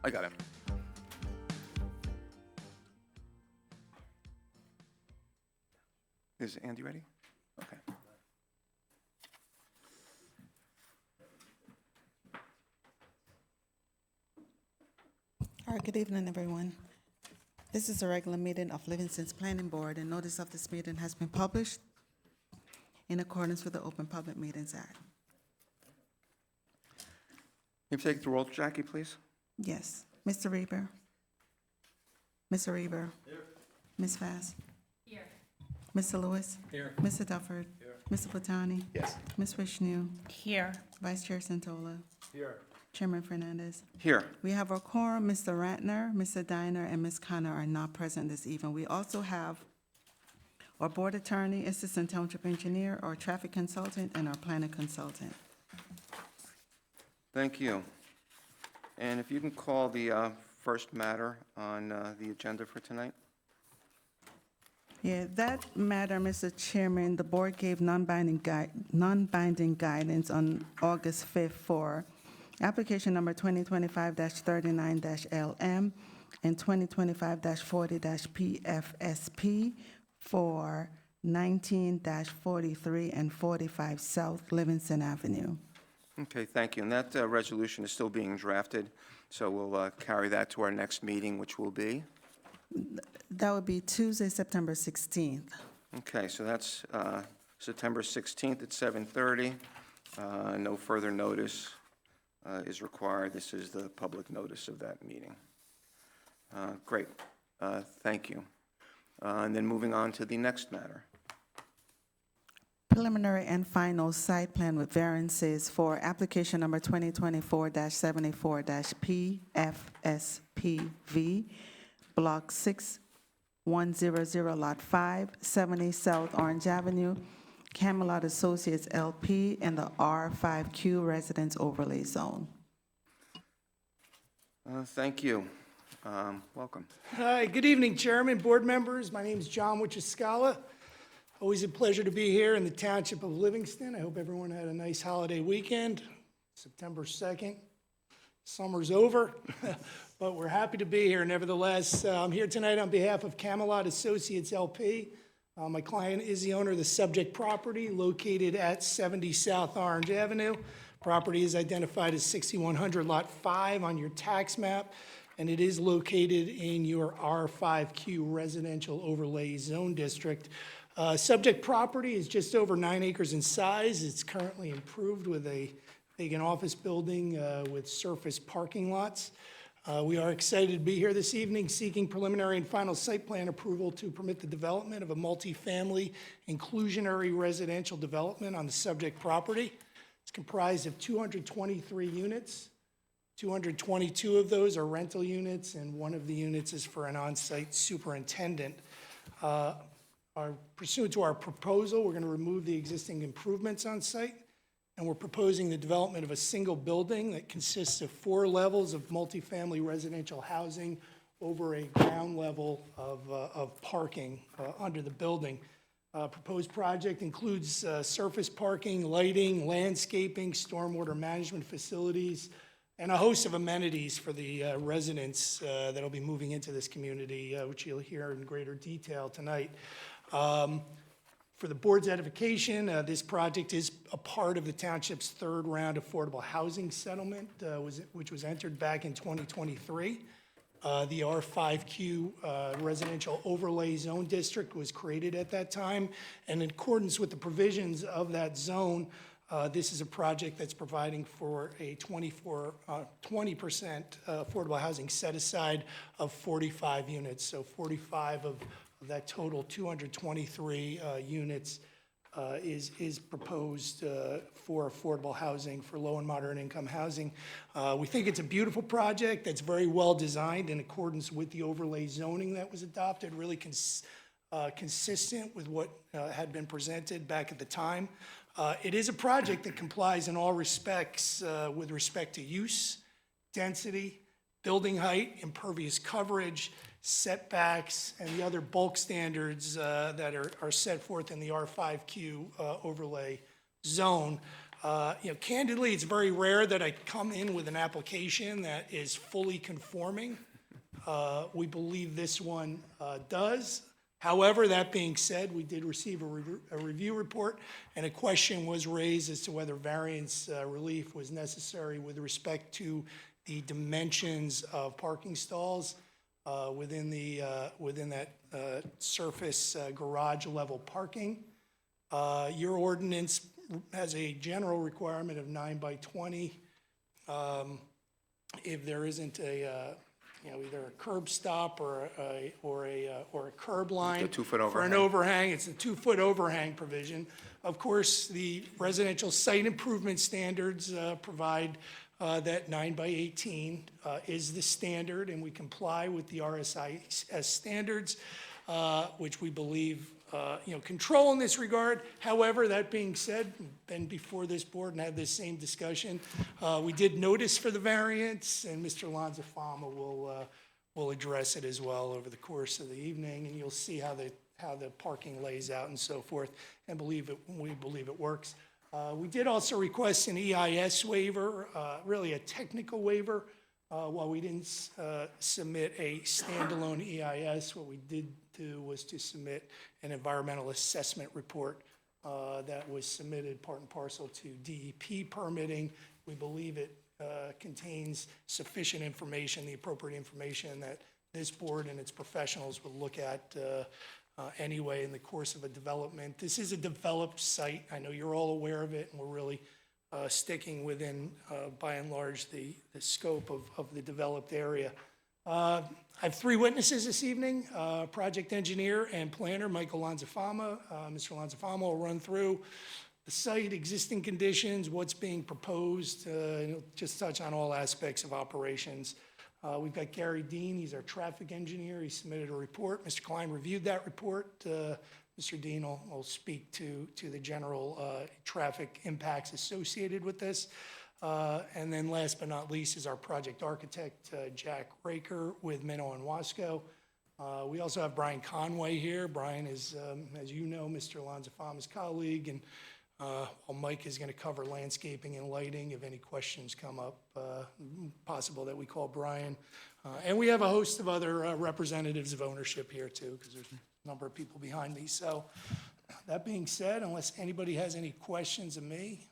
I got it. Is Andy ready? Okay. All right, good evening, everyone. This is a regular meeting of Livingston's Planning Board, and notice of this meeting has been published in accordance with the Open Public Meetings Act. Can you take the roll, Jackie, please? Yes. Mr. Reber? Mr. Reber? Here. Ms. Fass? Here. Mr. Lewis? Here. Mr. Dufford? Here. Mr. Platani? Yes. Ms. Vishnu? Here. Vice Chair Santola? Here. Chairman Fernandez? Here. We have our quorum. Mr. Ratner, Mr. Diner, and Ms. Connor are not present this evening. We also have our board attorney, assistant township engineer, our traffic consultant, and our planning consultant. Thank you. And if you can call the first matter on the agenda for tonight? Yeah, that matter, Mr. Chairman, the board gave non-binding guidance on August 5th for application number 2025-39-LM and 2025-40-PFSP for 19-43 and 45 South Livingston Avenue. Okay, thank you. And that resolution is still being drafted, so we'll carry that to our next meeting, which will be? That would be Tuesday, September 16th. Okay, so that's September 16th at 7:30. No further notice is required. This is the public notice of that meeting. Great. Thank you. And then moving on to the next matter. Preliminary and final site plan with variances for application number 2024-74-PFSPV, Block 6100, Lot 5, 70 South Orange Avenue, Camelot Associates LP, in the R5Q Residence Overlay Zone. Thank you. Welcome. Hi, good evening, Chairman, board members. My name is John Wichiscala. Always a pleasure to be here in the Township of Livingston. I hope everyone had a nice holiday weekend. September 2nd. Summer's over, but we're happy to be here nevertheless. I'm here tonight on behalf of Camelot Associates LP. My client is the owner of the subject property located at 70 South Orange Avenue. Property is identified as 6100 Lot 5 on your tax map, and it is located in your R5Q Residential Overlay Zone District. Subject property is just over 9 acres in size. It's currently improved with a vacant office building with surface parking lots. We are excited to be here this evening seeking preliminary and final site plan approval to permit the development of a multifamily inclusionary residential development on the subject property. It's comprised of 223 units. 222 of those are rental units, and one of the units is for an on-site superintendent. Pursuant to our proposal, we're going to remove the existing improvements on site, and we're proposing the development of a single building that consists of 4 levels of multifamily residential housing over a ground level of parking under the building. Proposed project includes surface parking, lighting, landscaping, stormwater management facilities, and a host of amenities for the residents that'll be moving into this community, which you'll hear in greater detail tonight. For the board's edification, this project is a part of the township's 3rd round affordable housing settlement, which was entered back in 2023. The R5Q Residential Overlay Zone District was created at that time, and in accordance with the provisions of that zone, this is a project that's providing for a 20% affordable housing set-aside of 45 units. So 45 of that total 223 units is proposed for affordable housing, for low and moderate income housing. We think it's a beautiful project that's very well designed in accordance with the overlay zoning that was adopted, really consistent with what had been presented back at the time. It is a project that complies in all respects with respect to use, density, building height, impervious coverage, setbacks, and the other bulk standards that are set forth in the R5Q overlay zone. Candidly, it's very rare that I come in with an application that is fully conforming. We believe this one does. However, that being said, we did receive a review report, and a question was raised as to whether variance relief was necessary with respect to the dimensions of parking stalls within that surface garage level parking. Your ordinance has a general requirement of 9 by 20. If there isn't either a curb stop or a curb line. The 2-foot For an overhang. overhang, it's a 2-foot overhang provision. Of course, the residential site improvement standards provide that 9 by 18 is the standard, and we comply with the RSIS standards, which we believe control in this regard. However, that being said, been before this board and had this same discussion. We did notice for the variance, and Mr. Lanzafama will address it as well over the course of the evening, and you'll see how the parking lays out and so forth, and we believe it works. We did also request an EIS waiver, really a technical waiver. While we didn't submit a standalone EIS, what we did do was to submit an environmental assessment report that was submitted part and parcel to DEP permitting. We believe it contains sufficient information, the appropriate information that this board and its professionals would look at anyway in the course of a development. This is a developed site. I know you're all aware of it, and we're really sticking within, by and large, the scope of the developed area. I have 3 witnesses this evening, project engineer and planner Michael Lanzafama. Mr. Lanzafama will run through the site, existing conditions, what's being proposed, and he'll just touch on all aspects of operations. We've got Gary Dean, he's our traffic engineer. He submitted a report. Mr. Klein reviewed that report. Mr. Dean will speak to the general traffic impacts associated with this. And then last but not least is our project architect, Jack Raker with Minnow and Wasco. We also have Brian Conway here. Brian is, as you know, Mr. Lanzafama's colleague, and while Mike is going to cover landscaping and lighting, if any questions come up, possible that we call Brian. And we have a host of other representatives of ownership here too, because there's a number of people behind me. So that being said, unless anybody has any questions of me.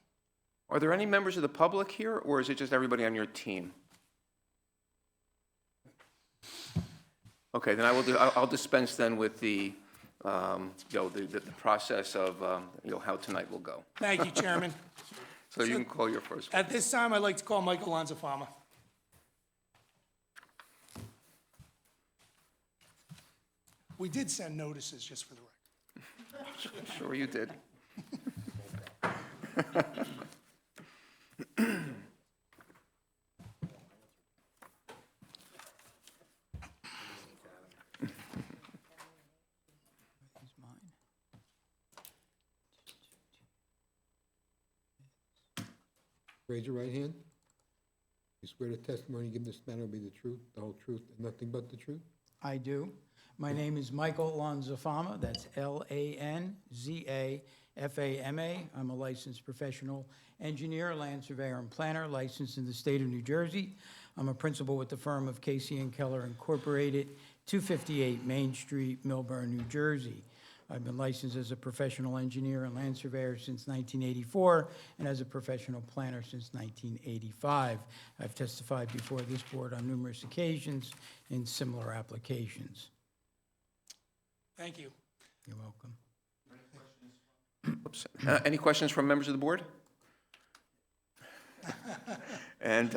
Are there any members of the public here, or is it just everybody on your team? Okay, then I'll dispense then with the process of how tonight will go. Thank you, Chairman. So you can call your first. At this time, I'd like to call Michael Lanzafama. We did send notices, just for the record. Sure you did. Raise your right hand. You swear the testimony you give in this matter will be the truth, the whole truth, and nothing but the truth? I do. My name is Michael Lanzafama. That's Lanzafama. I'm a licensed professional engineer, land surveyor, and planner, licensed in the state of New Jersey. I'm a principal with the firm of Casey & Keller Incorporated, 258 Main Street, Millburn, New Jersey. I've been licensed as a professional engineer and land surveyor since 1984 and as a professional planner since 1985. I've testified before this board on numerous occasions in similar applications. Thank you. You're welcome. Oops. Any questions from members of the board? And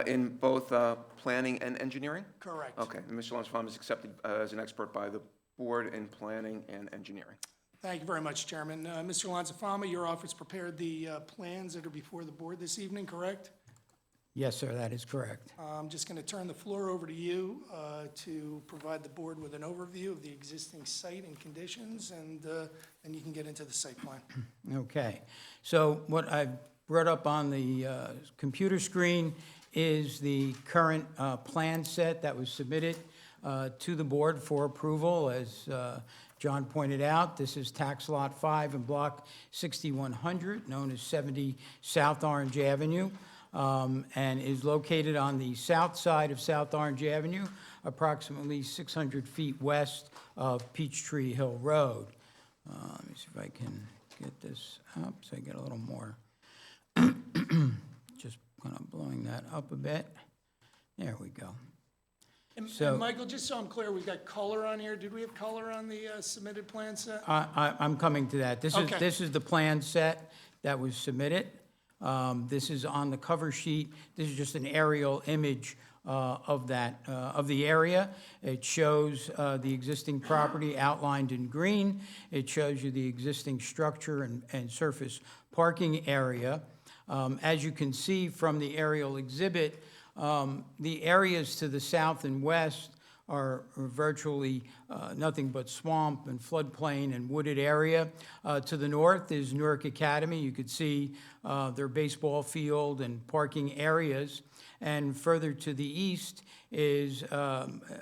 in both planning and engineering? Correct. Okay, and Mr. Lanzafama is accepted as an expert by the board in planning and engineering. Thank you very much, Chairman. Mr. Lanzafama, your office prepared the plans that are before the board this evening, correct? Yes, sir, that is correct. I'm just going to turn the floor over to you to provide the board with an overview of the existing site and conditions, and then you can get into the site plan. Okay, so what I've brought up on the computer screen is the current plan set that was submitted to the board for approval. As John pointed out, this is tax lot 5 in block 6100, known as 70 South Orange Avenue, and is located on the south side of South Orange Avenue, approximately 600 feet west of Peachtree Hill Road. Let me see if I can get this up so I get a little more. Just kind of blowing that up a bit. There we go. And Michael, just so I'm clear, we've got color on here. Did we have color on the submitted plan set? I'm coming to that. Okay. This is the plan set that was submitted. This is on the cover sheet. This is just an aerial image of that, of the area. It shows the existing property outlined in green. It shows you the existing structure and surface parking area. As you can see from the aerial exhibit, the areas to the south and west are virtually nothing but swamp and floodplain and wooded area. To the north is Newark Academy. You could see their baseball field and parking areas. And further to the east is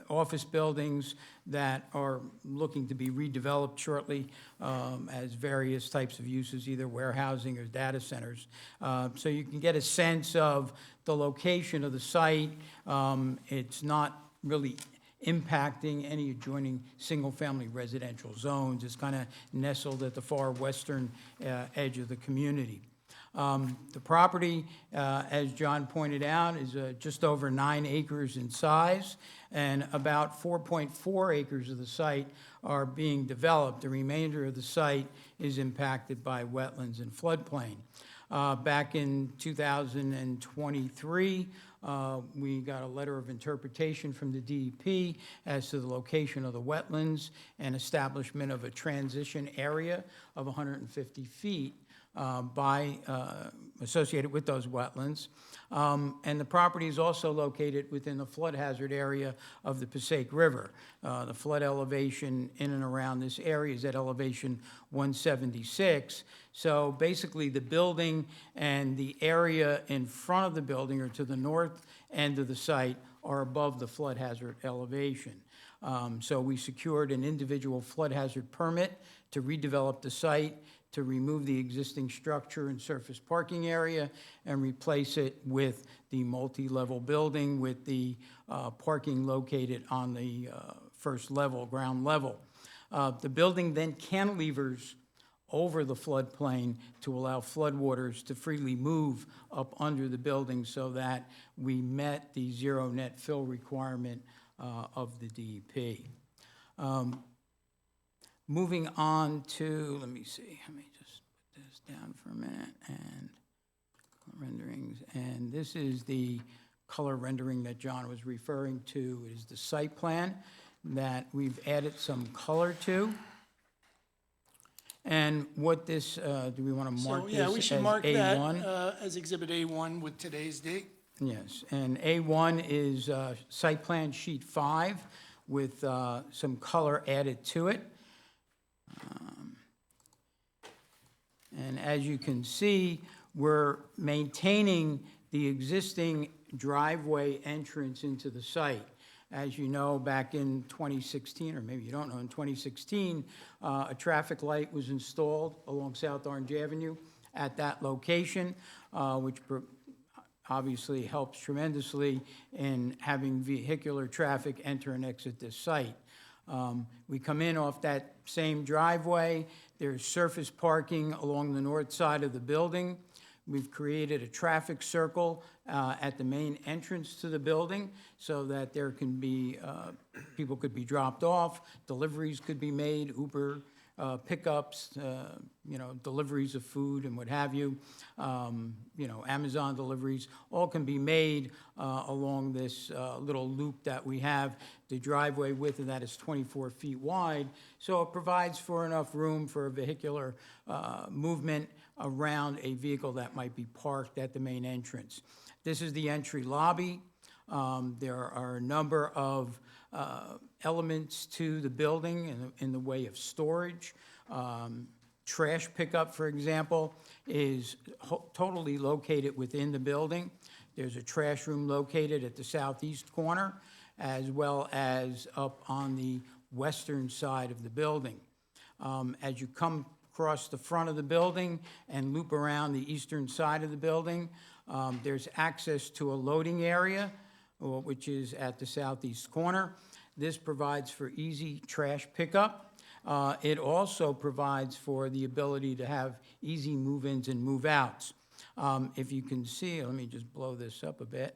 office buildings that are looking to be redeveloped shortly as various types of uses, either warehousing or data centers. So you can get a sense of the location of the site. It's not really impacting any adjoining single-family residential zones. It's kind of nestled at the far western edge of the community. The property, as John pointed out, is just over 9 acres in size, and about 4.4 acres of the site are being developed. The remainder of the site is impacted by wetlands and floodplain. Back in 2023, we got a letter of interpretation from the DEP as to the location of the wetlands and establishment of a transition area of 150 feet associated with those wetlands. And the property is also located within the flood hazard area of the Passaic River. The flood elevation in and around this area is at elevation 176. So basically, the building and the area in front of the building, or to the north end of the site, are above the flood hazard elevation. So we secured an individual flood hazard permit to redevelop the site, to remove the existing structure and surface parking area and replace it with the multi-level building with the parking located on the first level, ground level. The building then cantilevers over the floodplain to allow floodwaters to freely move up under the building so that we met the zero net fill requirement of the DEP. Moving on to, let me see, let me just put this down for a minute, and renderings. And this is the color rendering that John was referring to, is the site plan that we've added some color to. And what this, do we want to mark So, this yeah, we should as mark A1? that as Exhibit A1 with today's date. Yes, and A1 is site plan sheet 5 with some color added to it. And as you can see, we're maintaining the existing driveway entrance into the site. As you know, back in 2016, or maybe you don't know, in 2016, a traffic light was installed along South Orange Avenue at that location, which obviously helps tremendously in having vehicular traffic enter and exit this site. We come in off that same driveway. There's surface parking along the north side of the building. We've created a traffic circle at the main entrance to the building so that there can be, people could be dropped off, deliveries could be made, Uber pickups, deliveries of food and what have you, Amazon deliveries, all can be made along this little loop that we have. The driveway width of that is 24 feet wide, so it provides for enough room for a vehicular movement around a vehicle that might be parked at the main entrance. This is the entry lobby. There are a number of elements to the building in the way of storage. Trash pickup, for example, is totally located within the building. There's a trash room located at the southeast corner, as well as up on the western side of the building. As you come across the front of the building and loop around the eastern side of the building, there's access to a loading area, which is at the southeast corner. This provides for easy trash pickup. It also provides for the ability to have easy move-ins and move-outs. If you can see, let me just blow this up a bit.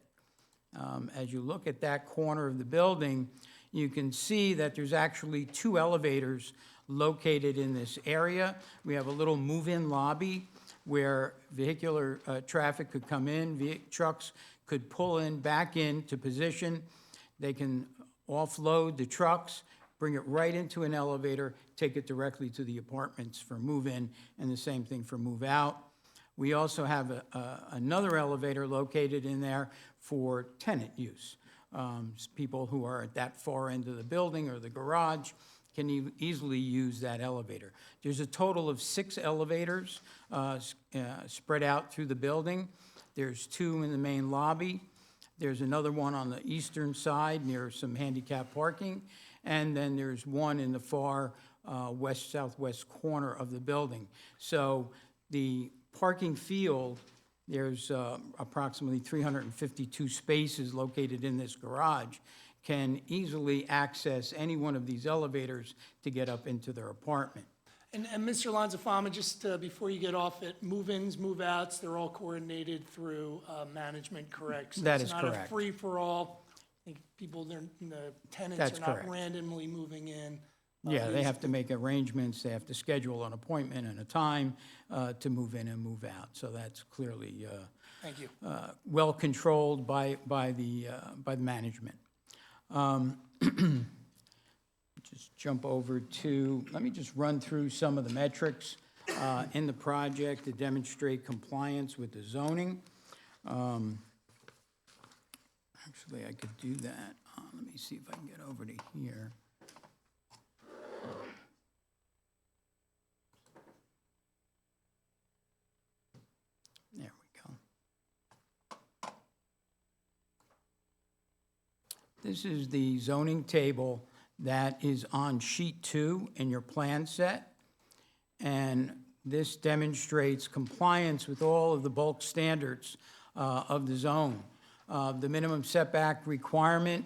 As you look at that corner of the building, you can see that there's actually 2 elevators located in this area. We have a little move-in lobby where vehicular traffic could come in, trucks could pull in, back into position. They can offload the trucks, bring it right into an elevator, take it directly to the apartments for move-in, and the same thing for move-out. We also have another elevator located in there for tenant use. People who are at that far end of the building or the garage can easily use that elevator. There's a total of 6 elevators spread out through the building. There's 2 in the main lobby. There's another one on the eastern side near some handicap parking. And then there's one in the far southwest corner of the building. So the parking field, there's approximately 352 spaces located in this garage, can easily access any one of these elevators to get up into their apartment. And Mr. Lanzafama, just before you get off it, move-ins, move-outs, they're all coordinated through management, correct? So That is It's not a correct. free-for-all. I think people, the tenants That's are not correct. randomly moving in. Yeah, they have to make arrangements, they have to schedule an appointment and a time to move in and move out. So that's clearly Thank you. well controlled by the management. Just jump over to, let me just run through some of the metrics in the project to demonstrate compliance with the zoning. Actually, I could do that. Let me see if I can get over to here. There we go. This is the zoning table that is on sheet 2 in your plan set. And this demonstrates compliance with all of the bulk standards of the zone. The minimum setback requirement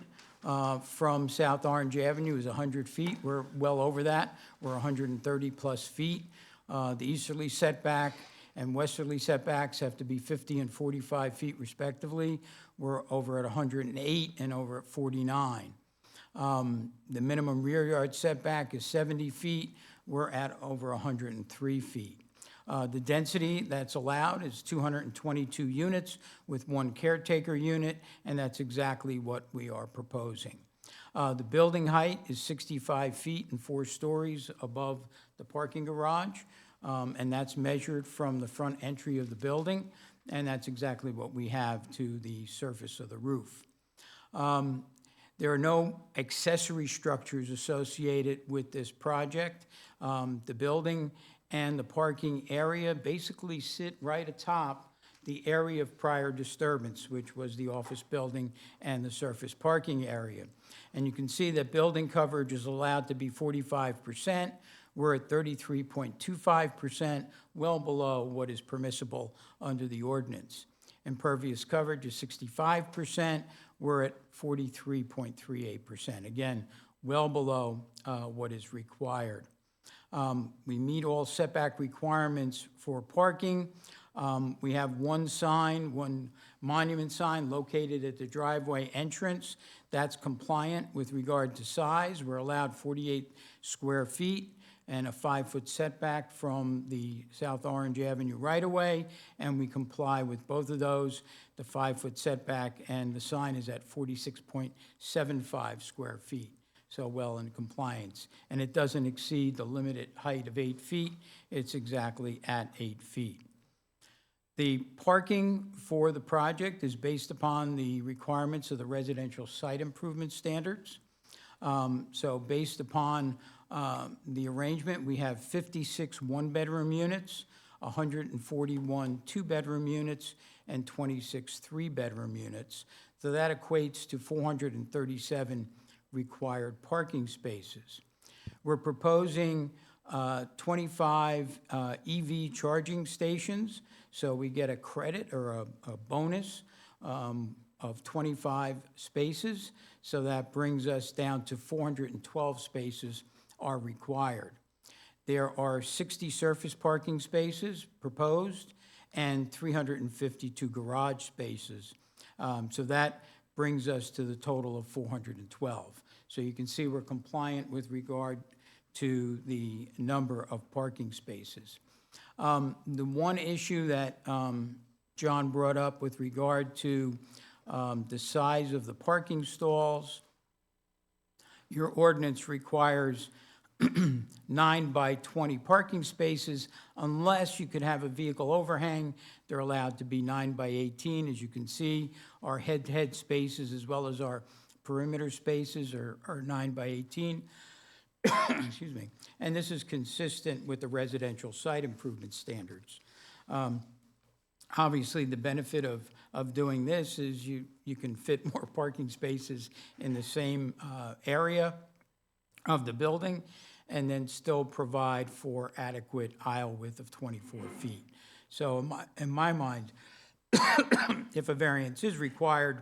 from South Orange Avenue is 100 feet. We're well over that. We're 130 plus feet. The easterly setback and westerly setbacks have to be 50 and 45 feet respectively. We're over at 108 and over at 49. The minimum rear yard setback is 70 feet. We're at over 103 feet. The density that's allowed is 222 units with 1 caretaker unit, and that's exactly what we are proposing. The building height is 65 feet and 4 stories above the parking garage, and that's measured from the front entry of the building, and that's exactly what we have to the surface of the roof. There are no accessory structures associated with this project. The building and the parking area basically sit right atop the area of prior disturbance, which was the office building and the surface parking area. And you can see that building coverage is allowed to be 45%. We're at 33.25%, well below what is permissible under the ordinance. Impervious coverage is 65%. We're at 43.38%. Again, well below what is required. We meet all setback requirements for parking. We have one monument sign located at the driveway entrance. That's compliant with regard to size. We're allowed 48 square feet and a 5-foot setback from the South Orange Avenue right-of-way, and we comply with both of those, the 5-foot setback, and the sign is at 46.75 square feet, so well in compliance. And it doesn't exceed the limited height of 8 feet. It's exactly at 8 feet. The parking for the project is based upon the requirements of the residential site improvement standards. So based upon the arrangement, we have 56 one-bedroom units, 141 two-bedroom units, and 26 three-bedroom units. So that equates to 437 required parking spaces. We're proposing 25 EV charging stations, so we get a credit or a bonus of 25 spaces, so that brings us down to 412 spaces are required. There are 60 surface parking spaces proposed and 352 garage spaces. So that brings us to the total of 412. So you can see we're compliant with regard to the number of parking spaces. The one issue that John brought up with regard to the size of the parking stalls, your ordinance requires 9 by 20 parking spaces. Unless you could have a vehicle overhang, they're allowed to be 9 by 18. As you can see, our head-to-head spaces as well as our perimeter spaces are 9 by 18. Excuse me. And this is consistent with the residential site improvement standards. Obviously, the benefit of doing this is you can fit more parking spaces in the same area of the building and then still provide for adequate aisle width of 24 feet. So in my mind, if a variance is required,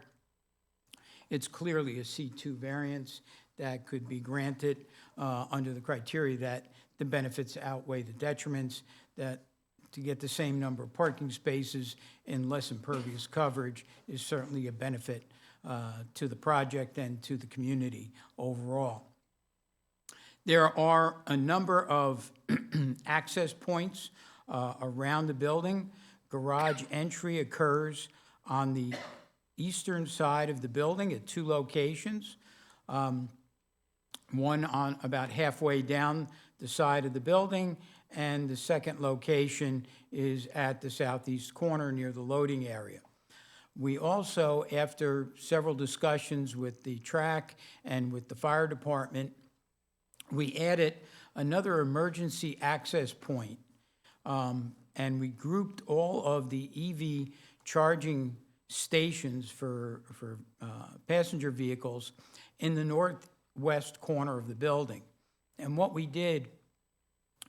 it's clearly a C2 variance that could be granted under the criteria that the benefits outweigh the detriments, that to get the same number of parking spaces in less impervious coverage is certainly a benefit to the project and to the community overall. There are a number of access points around the building. Garage entry occurs on the eastern side of the building at 2 locations. One on about halfway down the side of the building, and the second location is at the southeast corner near the loading area. We also, after several discussions with the track and with the fire department, we added another emergency access point, and we grouped all of the EV charging stations for passenger vehicles in the northwest corner of the building. And what we did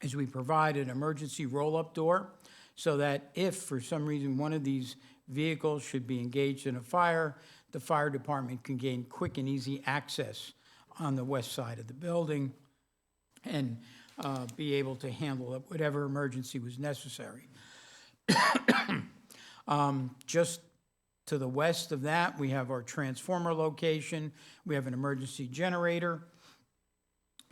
is we provided an emergency roll-up door so that if for some reason one of these vehicles should be engaged in a fire, the fire department can gain quick and easy access on the west side of the building and be able to handle whatever emergency was necessary. Just to the west of that, we have our transformer location. We have an emergency generator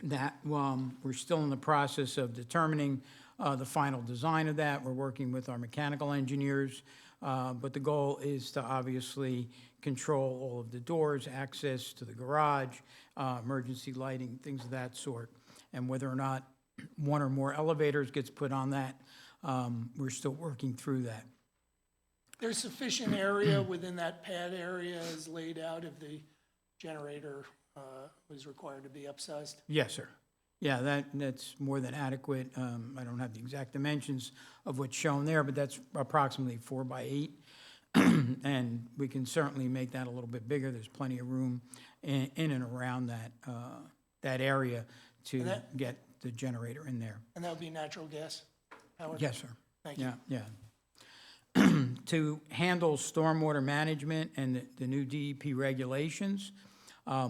that we're still in the process of determining the final design of that. We're working with our mechanical engineers, but the goal is to obviously control all of the doors, access to the garage, emergency lighting, things of that sort. And whether or not one or more elevators gets put on that, we're still working through that. There's sufficient area within that pad area as laid out if the generator was required to be upsized? Yes, sir. Yeah, that's more than adequate. I don't have the exact dimensions of what's shown there, but that's approximately 4 by 8. And we can certainly make that a little bit bigger. There's plenty of room in and around that area to get the generator in there. And that would be natural gas powered? Yes, sir. Thank you. Yeah. To handle stormwater management and the new DEP regulations,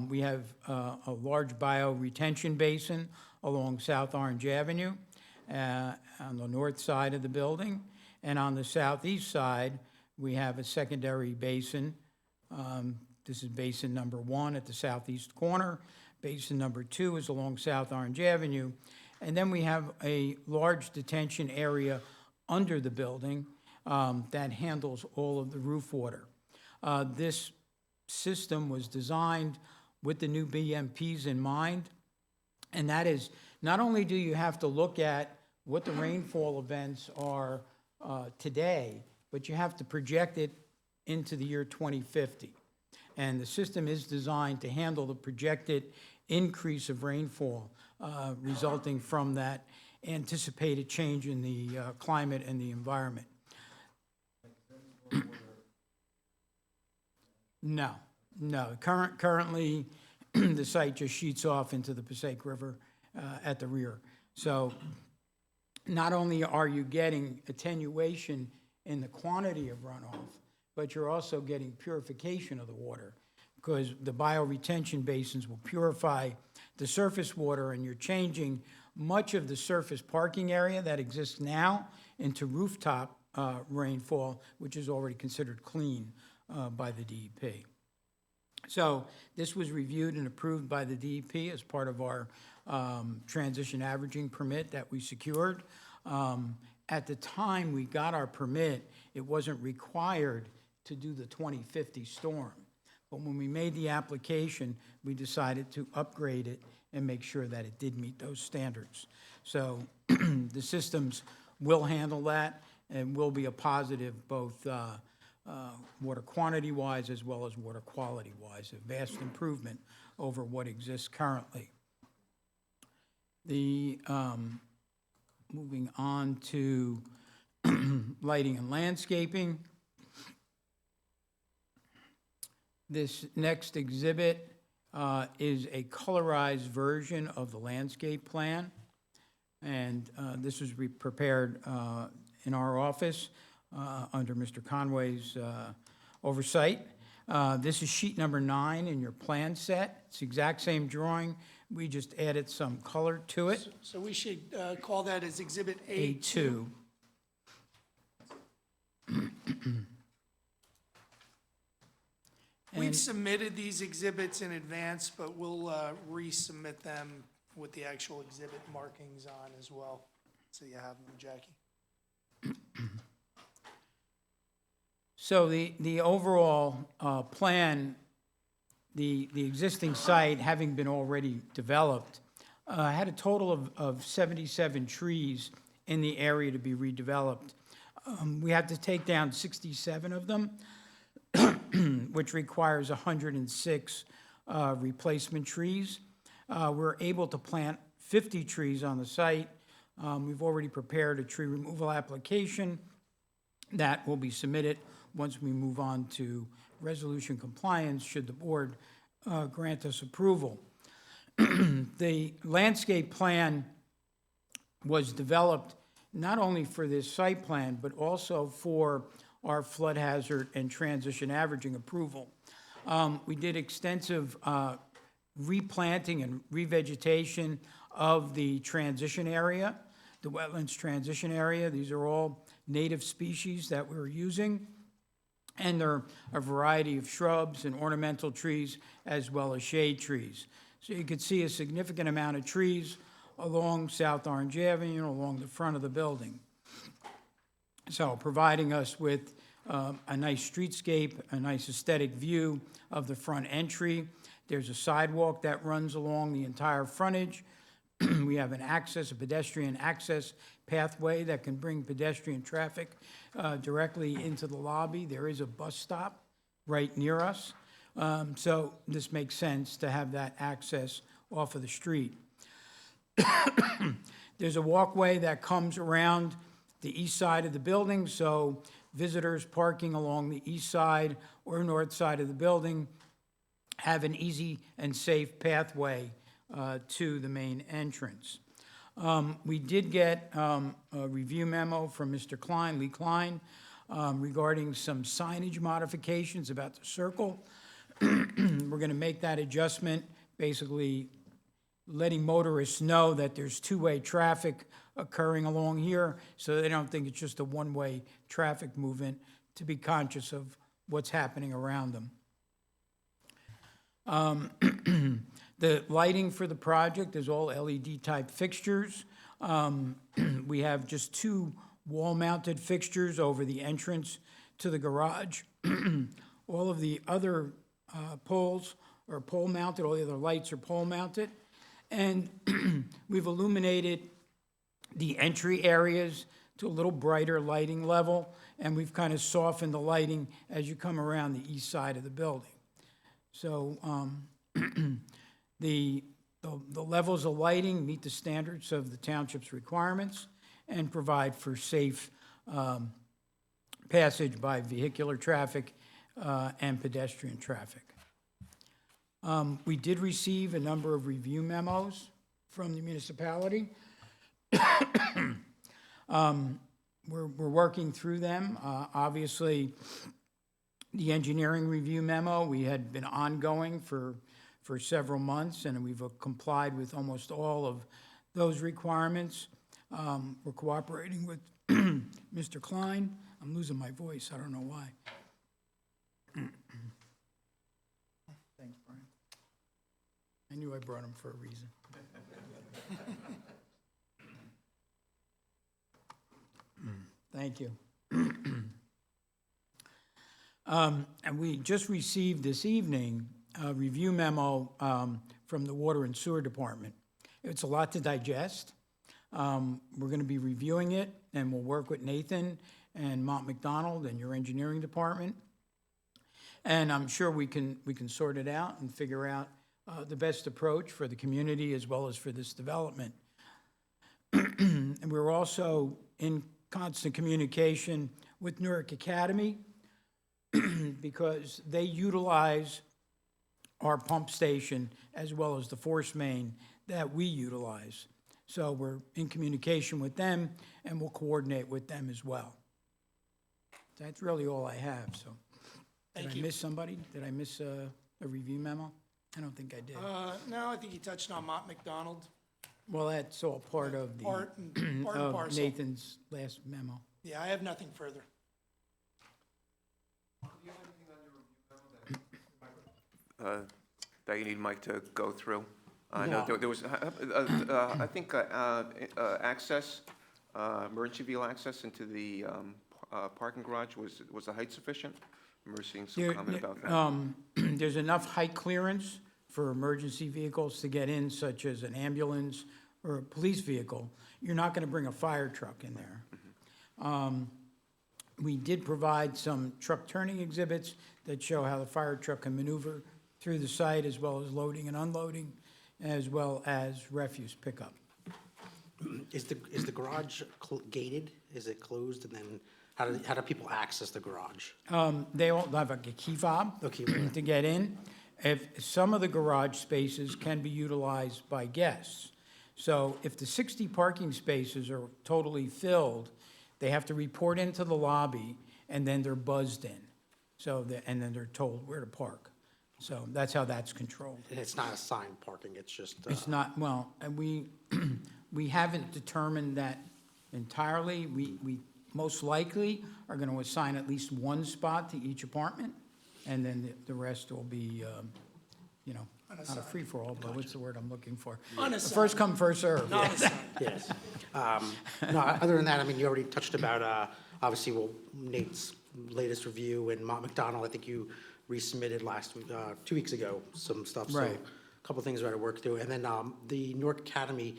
we have a large bio-retention basin along South Orange Avenue on the north side of the building. And on the southeast side, we have a secondary basin. This is basin number 1 at the southeast corner. Basin number 2 is along South Orange Avenue. And then we have a large detention area under the building that handles all of the roof water. This system was designed with the new BMPs in mind, and that is, not only do you have to look at what the rainfall events are today, but you have to project it into the year 2050. And the system is designed to handle the projected increase of rainfall resulting from that anticipated change in the climate and the environment. No. Currently, the site just sheets off into the Passaic River at the rear. So not only are you getting attenuation in the quantity of runoff, but you're also getting purification of the water, because the bioretention basins will purify the surface water, and you're changing much of the surface parking area that exists now into rooftop rainfall, which is already considered clean by the DEP. So this was reviewed and approved by the DEP as part of our transition averaging permit that we secured. At the time we got our permit, it wasn't required to do the 2050 storm. But when we made the application, we decided to upgrade it and make sure that it did meet those standards. So the systems will handle that and will be a positive both water quantity-wise as well as water quality-wise, a vast improvement over what exists currently. The moving on to lighting and landscaping. This next exhibit is a colorized version of the landscape plan, and this was prepared in our office under Mr. Conway's oversight. This is sheet number 9 in your plan set. It's the exact same drawing. We just added some color to it. So we should call that as Exhibit A2. We've And- submitted these exhibits in advance, but we'll resubmit them with the actual exhibit markings on as well, so you have them, Jackie. So the overall plan, the existing site, having been already developed, had a total of 77 trees in the area to be redeveloped. We had to take down 67 of them, which requires 106 replacement trees. We're able to plant 50 trees on the site. We've already prepared a tree removal application that will be submitted once we move on to resolution compliance, should the board grant us approval. The landscape plan was developed not only for this site plan, but also for our flood hazard and transition averaging approval. We did extensive replanting and revegetation of the transition area, the wetlands transition area. These are all native species that we're using. And there are a variety of shrubs and ornamental trees as well as shade trees. So you can see a significant amount of trees along South Orange Avenue, along the front of the building. So providing us with a nice streetscape, a nice aesthetic view of the front entry. There's a sidewalk that runs along the entire frontage. We have a pedestrian access pathway that can bring pedestrian traffic directly into the lobby. There is a bus stop right near us. So this makes sense to have that access off of the street. There's a walkway that comes around the east side of the building, so visitors parking along the east side or north side of the building have an easy and safe pathway to the main entrance. We did get a review memo from Mr. Klein, Lee Klein, regarding some signage modifications about the circle. We're going to make that adjustment, basically letting motorists know that there's two-way traffic occurring along here, so they don't think it's just a one-way traffic movement, to be conscious of what's happening around them. The lighting for the project is all LED-type fixtures. We have just 2 wall-mounted fixtures over the entrance to the garage. All of the other poles are pole-mounted, all the other lights are pole-mounted. And we've illuminated the entry areas to a little brighter lighting level, and we've kind of softened the lighting as you come around the east side of the building. So the levels of lighting meet the standards of the township's requirements and provide for safe passage by vehicular traffic and pedestrian traffic. We did receive a number of review memos from the municipality. We're working through them. Obviously, the engineering review memo, we had been ongoing for several months, and we've complied with almost all of those requirements. We're cooperating with Mr. Klein. I'm losing my voice, I don't know why. Thanks, Brian. I knew I brought him for a reason. Thank you. And we just received this evening a review memo from the Water and Sewer Department. It's a lot to digest. We're going to be reviewing it, and we'll work with Nathan and Mont McDonald and your engineering department. And I'm sure we can sort it out and figure out the best approach for the community as well as for this development. And we're also in constant communication with Newark Academy because they utilize our pump station as well as the force main that we utilize. So we're in communication with them, and we'll coordinate with them as well. That's really all I have, so. Did I miss somebody? Did I miss a review memo? I don't think I did. No, I think you touched on Mont McDonald. Well, that's all part of the, Part and of parcel. Nathan's last memo. Yeah, I have nothing further. That you need Mike to go through? I know there was, I think, access, emergency vehicle access into the parking garage, was the height sufficient? We're seeing some comment about that. There's enough height clearance for emergency vehicles to get in, such as an ambulance or a police vehicle. You're not gonna bring a fire truck in there. We did provide some truck turning exhibits that show how the fire truck can maneuver through the site, as well as loading and unloading, as well as refuse pickup. Is the garage gated? Is it closed? And then how do people access the garage? They all have a key fob Okay. to get in. If some of the garage spaces can be utilized by guests. So if the 60 parking spaces are totally filled, they have to report into the lobby, and then they're buzzed in. And then they're told where to park. So that's how that's controlled. And it's not assigned parking, it's just, It's not, well, and we haven't determined that entirely. We most likely are going to assign at least one spot to each apartment, and then the rest will be, not a free-for-all, but what's the word I'm looking for? Unassigned. First come, first served. Non-assigned. yes. No, other than that, I mean, you already touched about, obviously, well, Nate's latest review, and Mont McDonald, I think you resubmitted 2 weeks ago, some stuff. So Right. a couple of things we had to work through. And then the Newark Academy,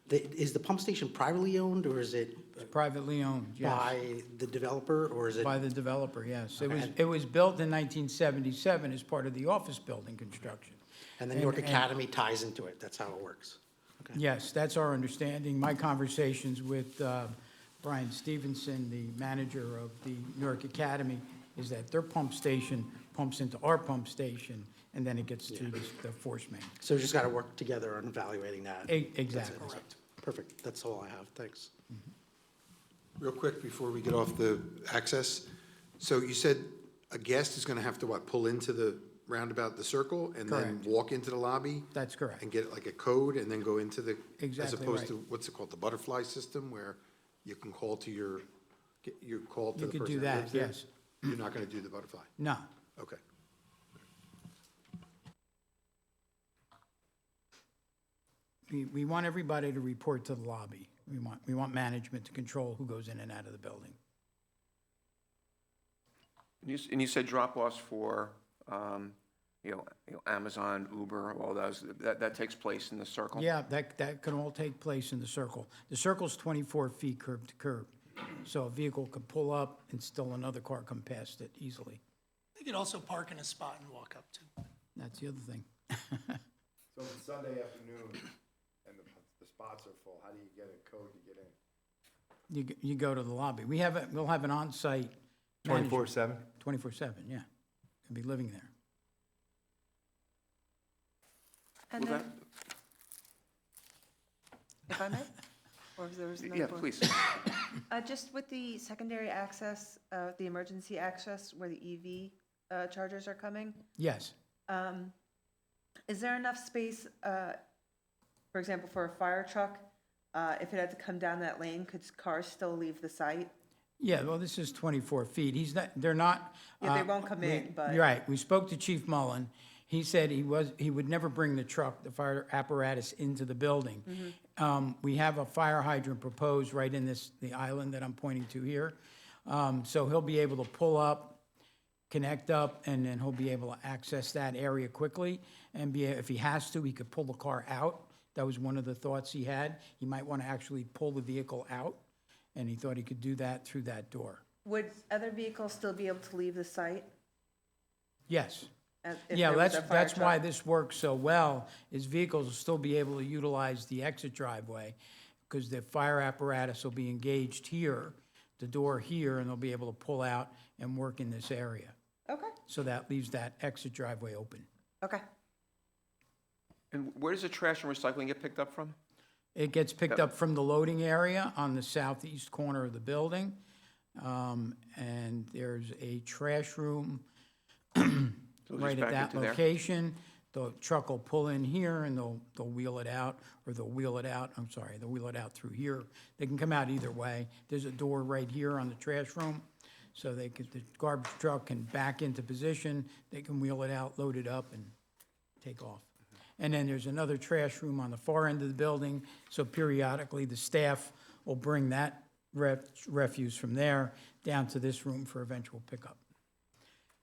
is the pump station privately owned, or is it It's privately owned, yes. by the developer, or is it? By the developer, yes. Okay. It was built in 1977 as part of the office building construction. And then Newark Academy ties into it, that's how it works? Okay. Yes, that's our understanding. My conversations with Brian Stevenson, the manager of the Newark Academy, is that their pump station pumps into our pump station, and then it gets to the force main. So we just got to work together on evaluating that. Exactly. Correct. Perfect, that's all I have, thanks. Real quick, before we get off the access, so you said a guest is gonna have to, what, pull into the roundabout, the circle, and then Correct. walk into the lobby? That's correct. And get like a code and then go into the, as Exactly opposed right. to, what's it called, the butterfly system, where you can call to your, you call to You the could person do that that, lives there? yes. You're not gonna do the butterfly? No. Okay. We want everybody to report to the lobby. We want management to control who goes in and out of the building. And you said drop-offs for, Amazon, Uber, all those, that takes place in the circle? Yeah, that can all take place in the circle. The circle's 24 feet curb to curb, so a vehicle could pull up and still another car come past it easily. They could also park in a spot and walk up to. That's the other thing. So it's Sunday afternoon, and the spots are full, how do you get a code to get in? You go to the lobby. We'll have an on-site manager. 24/7? 24/7, yeah. Could be living there. And Will then, if I may? Or if there was another Yeah, one. please. Just with the secondary access, the emergency access where the EV chargers are coming, Yes. is there enough space, for example, for a fire truck? If it had to come down that lane, could cars still leave the site? Yeah, well, this is 24 feet. They're not. Yeah, they won't come in, but- You're right. We spoke to Chief Mullen. He said he would never bring the truck, the fire apparatus, into the building. We have a fire hydrant proposed right in the island that I'm pointing to here. So he'll be able to pull up, connect up, and then he'll be able to access that area quickly. And if he has to, he could pull the car out. That was one of the thoughts he had. He might want to actually pull the vehicle out, and he thought he could do that through that door. Would other vehicles still be able to leave the site? Yes. If Yeah, there was a fire that's why truck? this works so well, is vehicles will still be able to utilize the exit driveway, because the fire apparatus will be engaged here, the door here, and they'll be able to pull out and work in this area. Okay, So that leaves that exit driveway open. okay. And where does the trash and recycling get picked up from? It gets picked up from the loading area on the southeast corner of the building. And there's a trash room So just right at back that into there? location. The truck will pull in here and they'll wheel it out, or they'll wheel it out, they'll wheel it out through here. They can come out either way. There's a door right here on the trash room, so the garbage truck can back into position, they can wheel it out, load it up, and take off. And then there's another trash room on the far end of the building, so periodically the staff will bring that refuse from there down to this room for eventual pickup.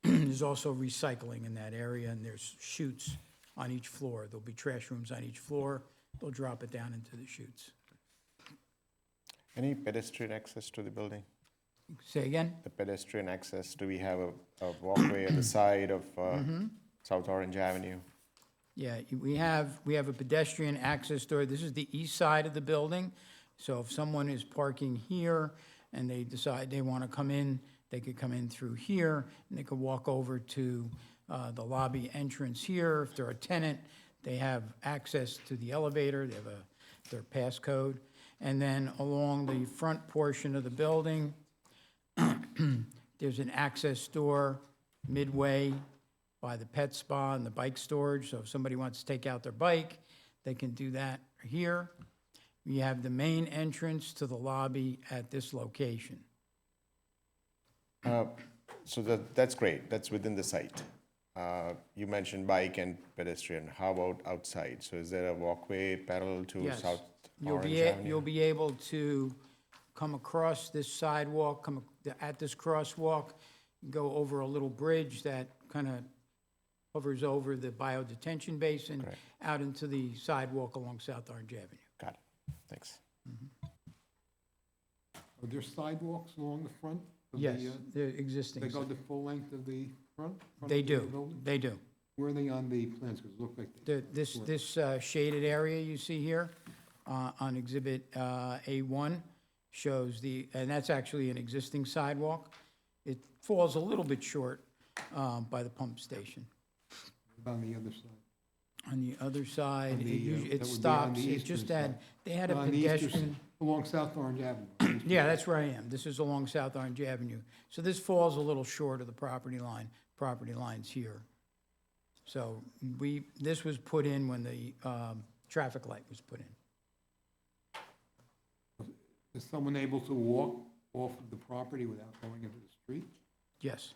There's also recycling in that area, and there's chutes on each floor. There'll be trash rooms on each floor. They'll drop it down into the chutes. Any pedestrian access to the building? Say again? The pedestrian access, do we have a walkway at the side of South Orange Avenue? Yeah, we have a pedestrian access door. This is the east side of the building. So if someone is parking here and they decide they want to come in, they could come in through here, and they could walk over to the lobby entrance here. If they're a tenant, they have access to the elevator, they have their passcode. And then along the front portion of the building, there's an access door midway by the pet spa and the bike storage. So if somebody wants to take out their bike, they can do that here. We have the main entrance to the lobby at this location. So that's great, that's within the site. You mentioned bike and pedestrian, how about outside? So is there a walkway parallel to Yes. South You'll Orange be, Avenue? you'll be able to come across this sidewalk, at this crosswalk, go over a little bridge that kind of hovers over the biodetention basin, Correct. out into the sidewalk along South Orange Avenue. Got it, thanks. Are there sidewalks along the front? of Yes, the, the existing. They go the full length of the front? They of the do, building? they do. Where are they on the plans? Because it looked like. This shaded area you see here on Exhibit A1 shows and that's actually an existing sidewalk. It falls a little bit short by the pump station. On the other side. On the other side, On the, it that would be on stops, the it eastern just had, side. they had a On the eastern pedestrian. Along South Orange Avenue. Yeah, that's where I am. This is along South Orange Avenue. So this falls a little short of the property line. Property line's here. So this was put in when the traffic light was put in. Is someone able to walk off of the property without going into the street? Yes.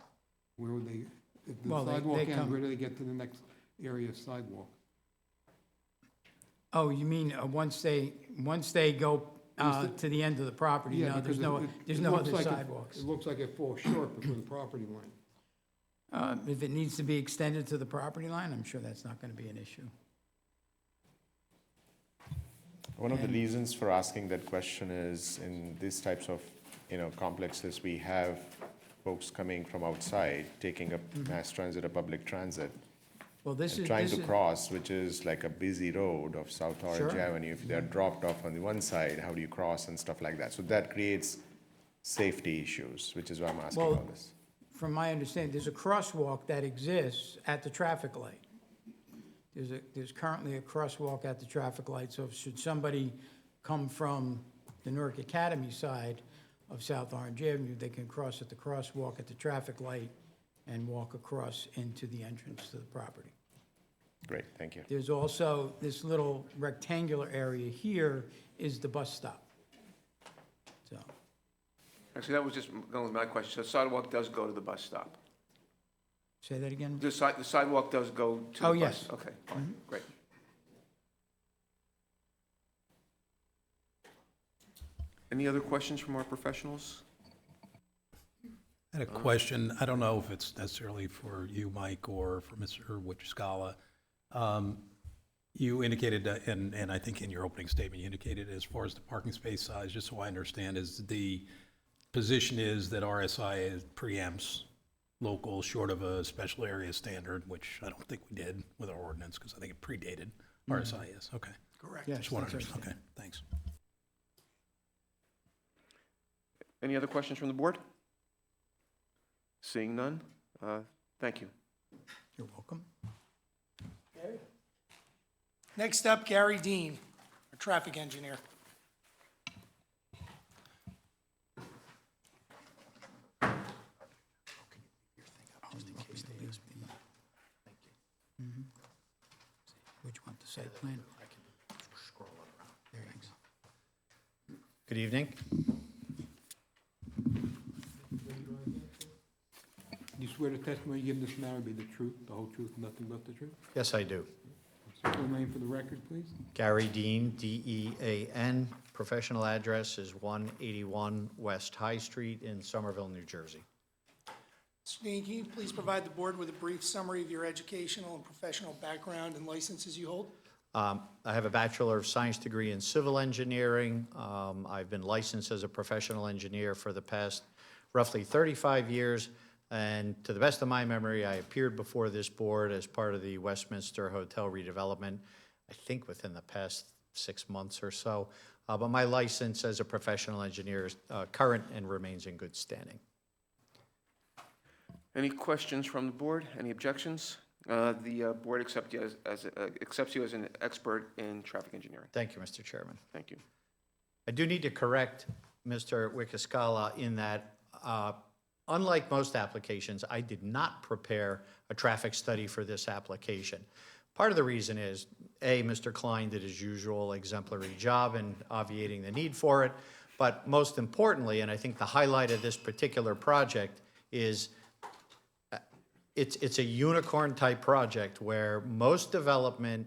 Where would they, if the Well, they sidewalk ends, come- where do they get to the next area of sidewalk? Oh, you mean once they go to the end of the property? Yeah, No, there's because no, there's it no looks other like it- sidewalks. It looks like it falls short before the property line. If it needs to be extended to the property line, I'm sure that's not going to be an issue. One of the reasons for asking that question is in these types of, complexes, we have folks coming from outside, taking up mass transit or public transit, Well, this and is, trying this to is, cross, which is like a busy road of South Orange Sure. Avenue. If they're dropped off on the one side, how do you cross and stuff like that? So that creates safety issues, which is why I'm asking Well, all this. from my understanding, there's a crosswalk that exists at the traffic light. There's currently a crosswalk at the traffic light, so should somebody come from the Newark Academy side of South Orange Avenue, they can cross at the crosswalk at the traffic light and walk across into the entrance to the property. Great, thank you. There's also this little rectangular area here is the bus stop. So, Actually, that was just going with my question. So sidewalk does go to the bus stop? say that again? The sidewalk does go to the Oh, bus? yes. Okay, fine, great. Any other questions from our professionals? I had a question. I don't know if it's necessarily for you, Mike, or for Mr. Wichiscala. You indicated, and I think in your opening statement, you indicated as far as the parking space size, just so I understand, is the position is that RSI preempts local short of a special area standard, which I don't think we did with our ordinance, because I think it predated RSIS. Okay. Correct. Yes, Just wanted that's to, right. okay, thanks. Any other questions from the board? Seeing none, thank you. You're welcome. Next up, Gary Dean, our traffic engineer. Which one, the site plan? There you go. Good evening. Do you swear the testimony you give in this matter will be the truth, the whole truth, and nothing but the truth? Yes, I do. Full name for the record, please? Gary Dean, D-E-A-N. Professional address is 181 West High Street in Somerville, New Jersey. Mr. Dean, can you please provide the board with a brief summary of your educational and professional background and licenses you hold? I have a Bachelor of Science degree in Civil Engineering. I've been licensed as a professional engineer for the past roughly 35 years. And to the best of my memory, I appeared before this board as part of the Westminster Hotel redevelopment, I think within the past 6 months or so. But my license as a professional engineer is current and remains in good standing. Any questions from the board? Any objections? The board accepts you as an expert in traffic engineering. Thank you, Mr. Chairman. Thank you. I do need to correct Mr. Wichiscala in that, unlike most applications, I did not prepare a traffic study for this application. Part of the reason is, A, Mr. Klein did his usual exemplary job in obviating the need for it, but most importantly, and I think the highlight of this particular project is it's a unicorn-type project where most development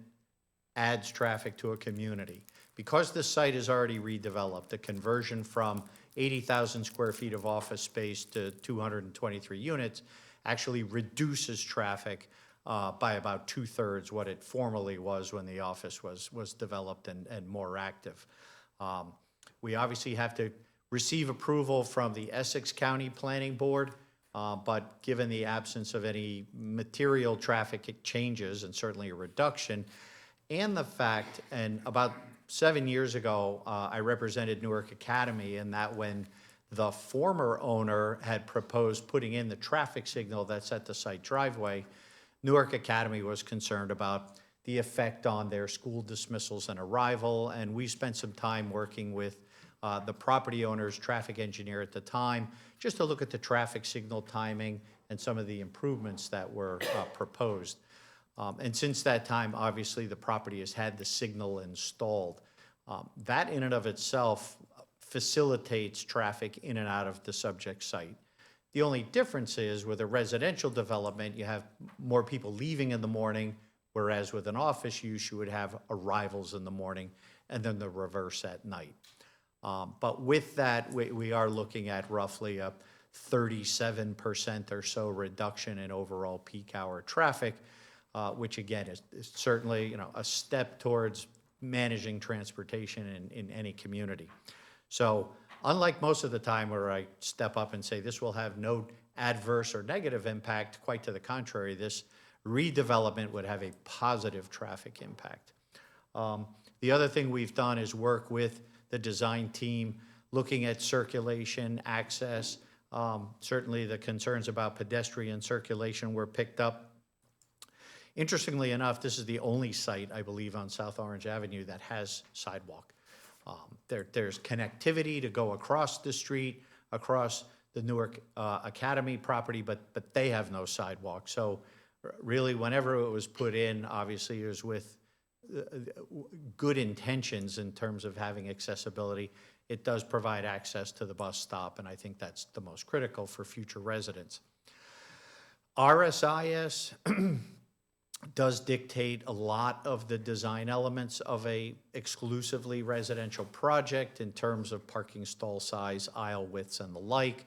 adds traffic to a community. Because the site is already redeveloped, the conversion from 80,000 square feet of office space to 223 units actually reduces traffic by about 2/3 what it formerly was when the office was developed and more active. We obviously have to receive approval from the Essex County Planning Board, but given the absence of any material traffic changes and certainly a reduction, and the fact, and about 7 years ago, I represented Newark Academy, and that when the former owner had proposed putting in the traffic signal that's at the site driveway, Newark Academy was concerned about the effect on their school dismissals and arrival, and we spent some time working with the property owner's traffic engineer at the time, just to look at the traffic signal timing and some of the improvements that were proposed. And since that time, obviously, the property has had the signal installed. That in and of itself facilitates traffic in and out of the subject site. The only difference is with a residential development, you have more people leaving in the morning, whereas with an office use, you would have arrivals in the morning and then the reverse at night. But with that, we are looking at roughly a 37% or so reduction in overall peak hour traffic, which again is certainly a step towards managing transportation in any community. So unlike most of the time where I step up and say this will have no adverse or negative impact, quite to the contrary, this redevelopment would have a positive traffic impact. The other thing we've done is work with the design team, looking at circulation, access. Certainly the concerns about pedestrian circulation were picked up. Interestingly enough, this is the only site, I believe, on South Orange Avenue that has sidewalk. There's connectivity to go across the street, across the Newark Academy property, but they have no sidewalk. So really, whenever it was put in, obviously it was with good intentions in terms of having accessibility. It does provide access to the bus stop, and I think that's the most critical for future residents. RSIS does dictate a lot of the design elements of a exclusively residential project in terms of parking stall size, aisle widths, and the like.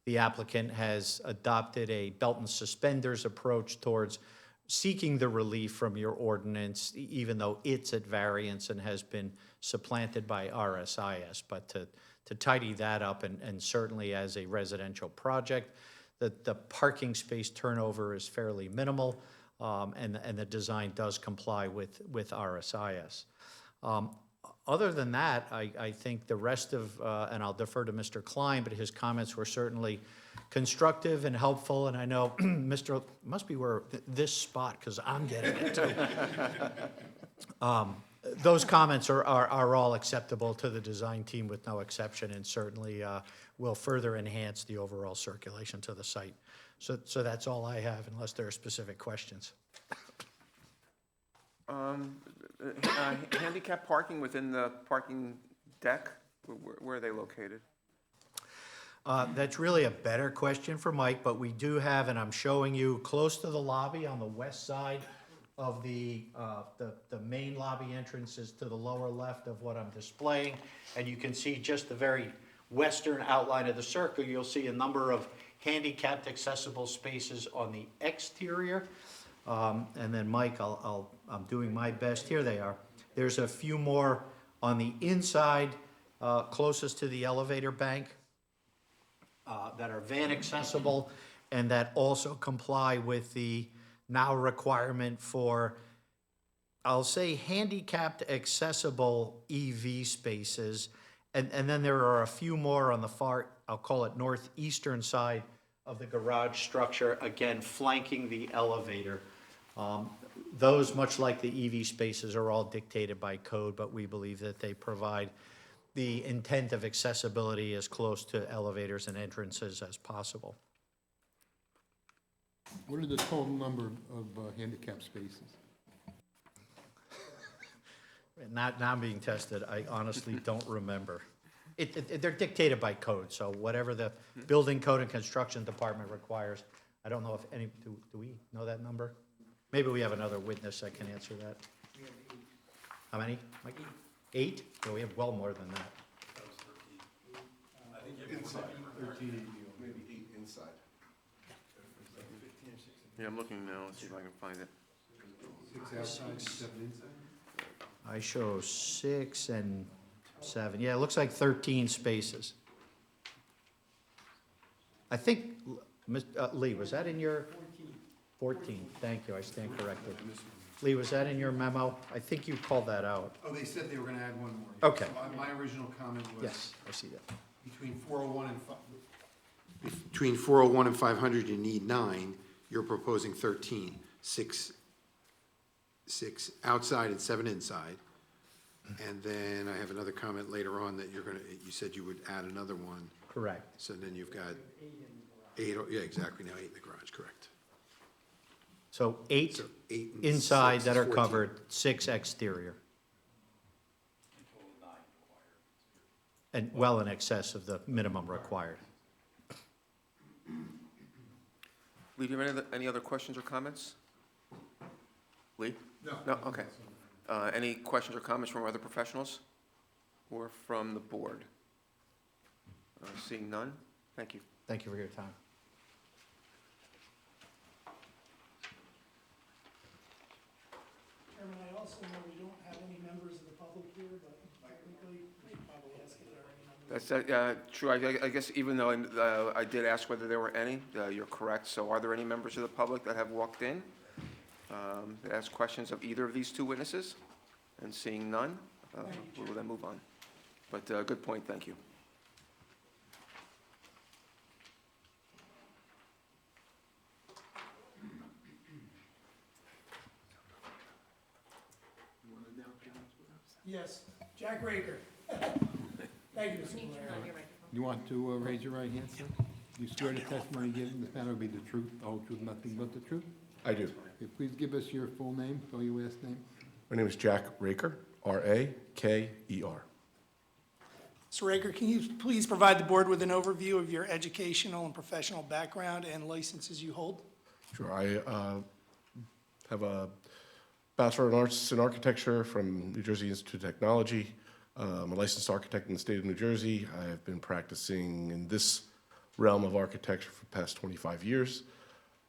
The applicant has adopted a belt and suspenders approach towards seeking the relief from your ordinance, even though it's at variance and has been supplanted by RSIS. But to tidy that up, and certainly as a residential project, the parking space turnover is fairly minimal, and the design does comply with RSIS. Other than that, I think the rest of, and I'll defer to Mr. Klein, but his comments were certainly constructive and helpful, and I know Mr., must be where, this spot, because I'm getting it too. Those comments are all acceptable to the design team with no exception, and certainly will further enhance the overall circulation to the site. So that's all I have, unless there are specific questions. Handicap parking within the parking deck, where are they located? That's really a better question for Mike, but we do have, and I'm showing you close to the lobby on the west side of the main lobby entrance is to the lower left of what I'm displaying. And you can see just the very western outline of the circle. You'll see a number of handicapped accessible spaces on the exterior. And then Mike, I'm doing my best. Here they are. There's a few more on the inside, closest to the elevator bank, that are van accessible and that also comply with the now requirement for, I'll say, handicapped accessible EV spaces. And then there are a few more on the far, I'll call it northeastern side of the garage structure, again, flanking the elevator. Those, much like the EV spaces, are all dictated by code, but we believe that they provide the intent of accessibility as close to elevators and entrances as possible. What are the total number of handicap spaces? Now I'm being tested. I honestly don't remember. They're dictated by code, so whatever the building code and construction department requires. I don't know if any, do we know that number? Maybe we have another witness that can answer that. How many, Mike? 8? No, we have well more than that. Inside, 13, maybe 8 inside. Yeah, I'm looking now, let's see if I can find it. 6 outside, 7 inside? I show 6 and 7. Yeah, it looks like 13 spaces. I think, Lee, was that in your? 14, thank you, I stand corrected. Lee, was that in your memo? I think you called that out. Oh, they said they were gonna add one more. Okay. So my original comment was. Yes, I see that. Between 401 and between 401 and 500, you need 9. You're proposing 13, 6 outside and 7 inside. And then I have another comment later on that you said you would add another one. Correct. So then you've got 8, yeah, exactly, now 8 in the garage, correct. So 8 So 8 and inside 6 that is are 14. covered, 6 exterior. And well in excess of the minimum required. Lee, do you have any other questions or comments? Lee? No, okay. Any questions or comments from other professionals or from the board? Seeing none, thank you. Thank you for your time. Chairman, I also know we don't have any members of the public here, but technically, we should probably ask if there are any members. That's true. I guess even though I did ask whether there were any, you're correct. So are there any members of the public that have walked in to ask questions of either of these two witnesses? And seeing none, we will then move on. But good point, thank you. Yes, Jack Raker. Thank you, Mr. Blair. You want to raise your right hand, sir? You swear the testimony given in this matter will be the truth, the whole truth, nothing but the truth? I do. Okay, please give us your full name, spell your last name. My name is Jack Raker, R-A-K-E-R. Mr. Raker, can you please provide the board with an overview of your educational and professional background and licenses you hold? Sure, I have a Bachelor of Arts in Architecture from New Jersey Institute of Technology. I'm a licensed architect in the state of New Jersey. I have been practicing in this realm of architecture for the past 25 years.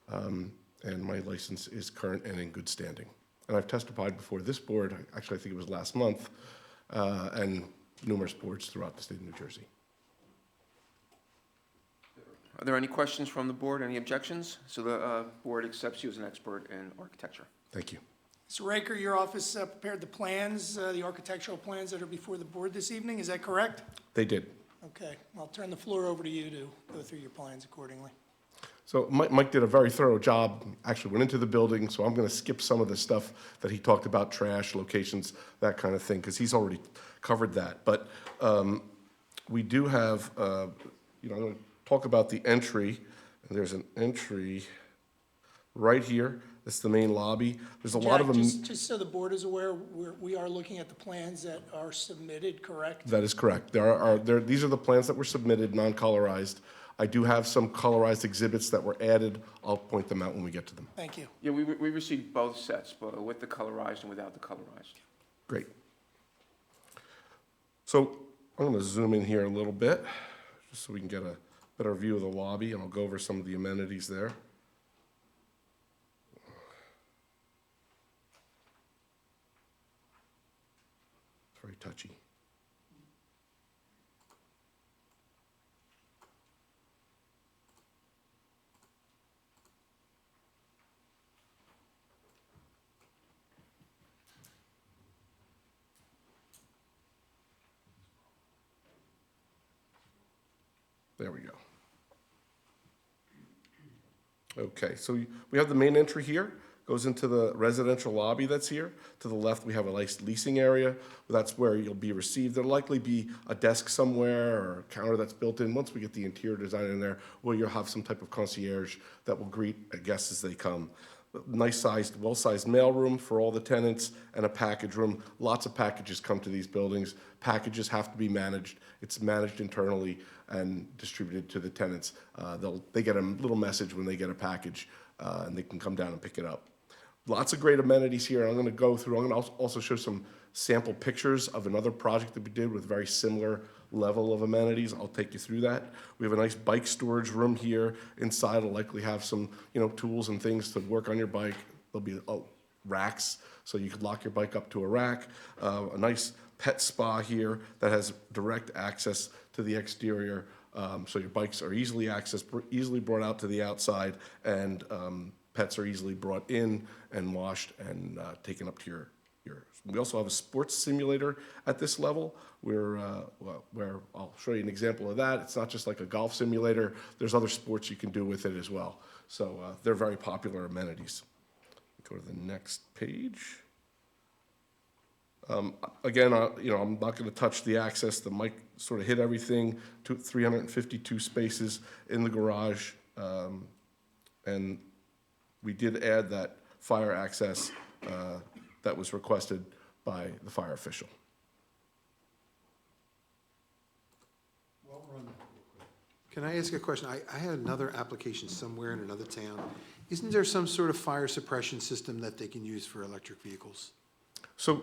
And my license is current and in good standing. And I've testified before this board, actually I think it was last month, and numerous boards throughout the state of New Jersey. Are there any questions from the board, any objections? So the board accepts you as an expert in architecture. Thank you. Mr. Raker, your office prepared the plans, the architectural plans that are before the board this evening, is that correct? They did. Okay, I'll turn the floor over to you to go through your plans accordingly. So Mike did a very thorough job, actually went into the building, so I'm going to skip some of the stuff that he talked about, trash, locations, that kind of thing, because he's already covered that. But we do have, I'm going to talk about the entry. And there's an entry right here. This is the main lobby. There's a lot of them. Just so the board is aware, we are looking at the plans that are submitted, correct? That is correct. These are the plans that were submitted, non-colorized. I do have some colorized exhibits that were added. I'll point them out when we get to them. Thank you. Yeah, we received both sets, but with the colorized and without the colorized. Great. So I'm going to zoom in here a little bit, just so we can get a better view of the lobby, and I'll go over some of the amenities there. It's very touchy. There we go. Okay, so we have the main entry here, goes into the residential lobby that's here. To the left, we have a nice leasing area. That's where you'll be received. There'll likely be a desk somewhere or a counter that's built in. Once we get the interior design in there, where you'll have some type of concierge that will greet guests as they come. Nice sized, well-sized mailroom for all the tenants and a package room. Lots of packages come to these buildings. Packages have to be managed. It's managed internally and distributed to the tenants. They get a little message when they get a package, and they can come down and pick it up. Lots of great amenities here. I'm going to go through. I'm going to also show some sample pictures of another project that we did with very similar level of amenities. I'll take you through that. We have a nice bike storage room here. Inside will likely have some, tools and things to work on your bike. There'll be racks, so you could lock your bike up to a rack. A nice pet spa here that has direct access to the exterior, so your bikes are easily accessed, easily brought out to the outside, and pets are easily brought in and washed and taken up to your. We also have a sports simulator at this level where I'll show you an example of that. It's not just like a golf simulator. There's other sports you can do with it as well. So they're very popular amenities. Go to the next page. Again, I'm not going to touch the access. The mic sort of hit everything. 352 spaces in the garage. And we did add that fire access that was requested by the fire official. Can I ask a question? I had another application somewhere in another town. Isn't there some sort of fire suppression system that they can use for electric vehicles? So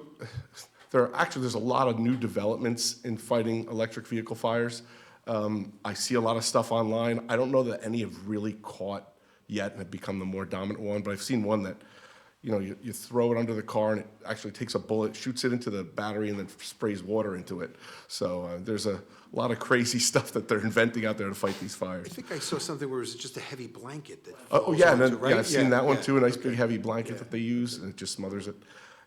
there's a lot of new developments in fighting electric vehicle fires. I see a lot of stuff online. I don't know that any have really caught yet and have become the more dominant one, but I've seen one that, you throw it under the car and it actually takes a bullet, shoots it into the battery, and then sprays water into it. So there's a lot of crazy stuff that they're inventing out there to fight these fires. I think I saw something where it was just a heavy blanket that Oh, yeah, and falls then, onto, right? I've seen that one too, a nice okay. big heavy blanket that they use, and it just smothers it.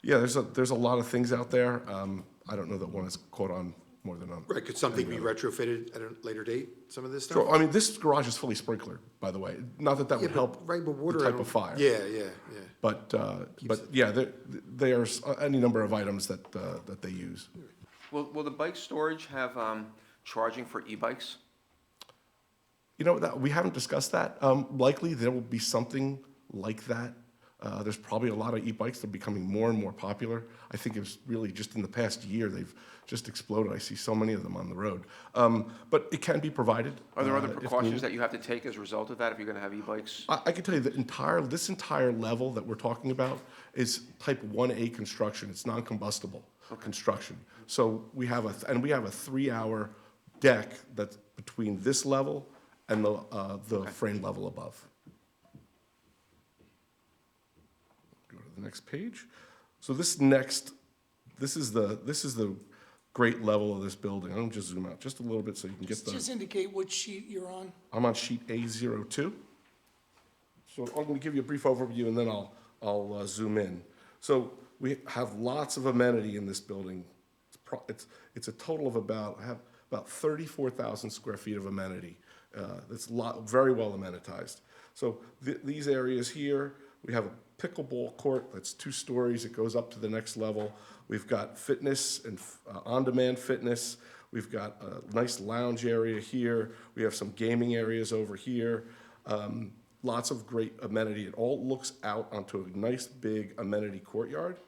Yeah, there's a lot of things out there. I don't know that one is caught on more than on. Right, could something be retrofitted at a later date, some of this stuff? Sure, I mean, this garage is fully sprinklered, by the way. Not that Yeah, would but- help right, but water, the I type of don't- fire. Yeah. But yeah, there's any number of items that they use. Will the bike storage have charging for e-bikes? You know, that, we haven't discussed that. Likely there will be something like that. There's probably a lot of e-bikes that are becoming more and more popular. I think it's really just in the past year, they've just exploded. I see so many of them on the road. But it can be provided. Are there other if precautions needed. that you have to take as a result of that if you're going to have e-bikes? I can tell you that this entire level that we're talking about is type 1A construction. It's non-combustible construction. So we have a 3-hour deck that's between this level and the frame level above. Go to the next page. So this is the great level of this building. I'm just zoom out just a little bit so you can get the. Just indicate which sheet you're on. I'm on sheet A02. So I'm going to give you a brief overview and then I'll zoom in. So we have lots of amenity in this building. It's a total of about 34,000 square feet of amenity. That's very well amenitized. So these areas here, we have a pickleball court that's 2 stories. It goes up to the next level. We've got fitness and on-demand fitness. We've got a nice lounge area here. We have some gaming areas over here. Lots of great amenity. It all looks out onto a nice big amenity courtyard.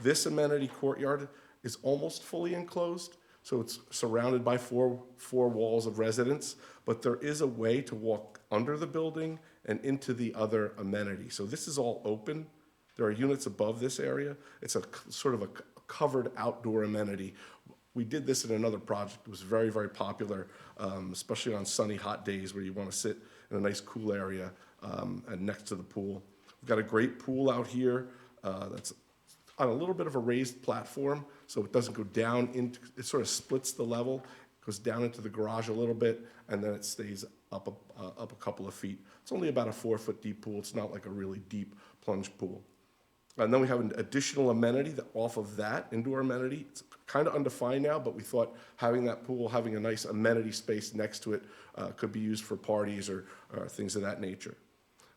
This amenity courtyard is almost fully enclosed, so it's surrounded by four walls of residence, but there is a way to walk under the building and into the other amenity. So this is all open. There are units above this area. It's a sort of a covered outdoor amenity. We did this in another project. It was very, very popular, especially on sunny, hot days where you want to sit in a nice, cool area and next to the pool. We've got a great pool out here that's on a little bit of a raised platform, so it doesn't go down into, it sort of splits the level, goes down into the garage a little bit, and then it stays up a couple of feet. It's only about a 4-foot deep pool. It's not like a really deep plunge pool. And then we have an additional amenity off of that, indoor amenity. It's kind of undefined now, but we thought having that pool, having a nice amenity space next to it could be used for parties or things of that nature.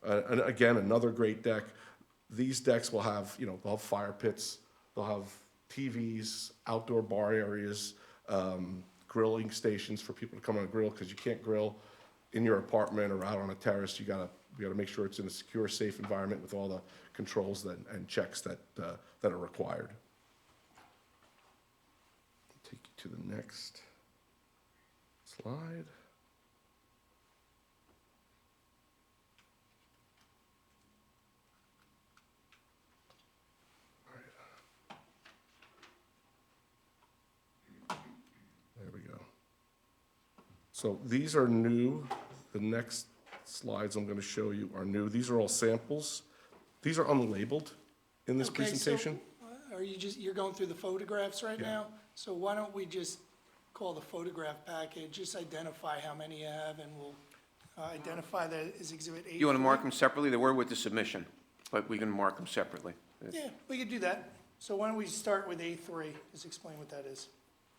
And again, another great deck. These decks will have, they'll have fire pits, they'll have TVs, outdoor bar areas, grilling stations for people to come and grill, because you can't grill in your apartment or out on a terrace. You gotta make sure it's in a secure, safe environment with all the controls and checks that are required. Take you to the next slide. There we go. So these are new. The next slides I'm going to show you are new. These are all samples. These are unlabeled in this presentation. So, you're going through the photographs right now? So why don't we just call the photograph package, just identify how many you have, and we'll identify that as Exhibit 8. You want to mark them separately? They were with the submission, but we can mark them separately. Yeah, we could do that. So why don't we start with A3, just explain what that is.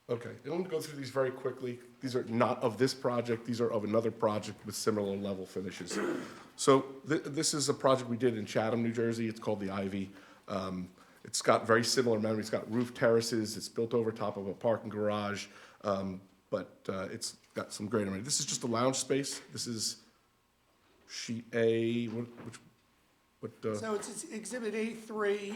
Okay, I'm going to go through these very quickly. These are not of this project. These are of another project with similar level finishes. So this is a project we did in Chatham, New Jersey. It's called the Ivy. It's got very similar amenity. It's got roof terraces. It's built over top of a parking garage, but it's got some great amenity. This is just a lounge space. This is sheet A. So it's Exhibit A3,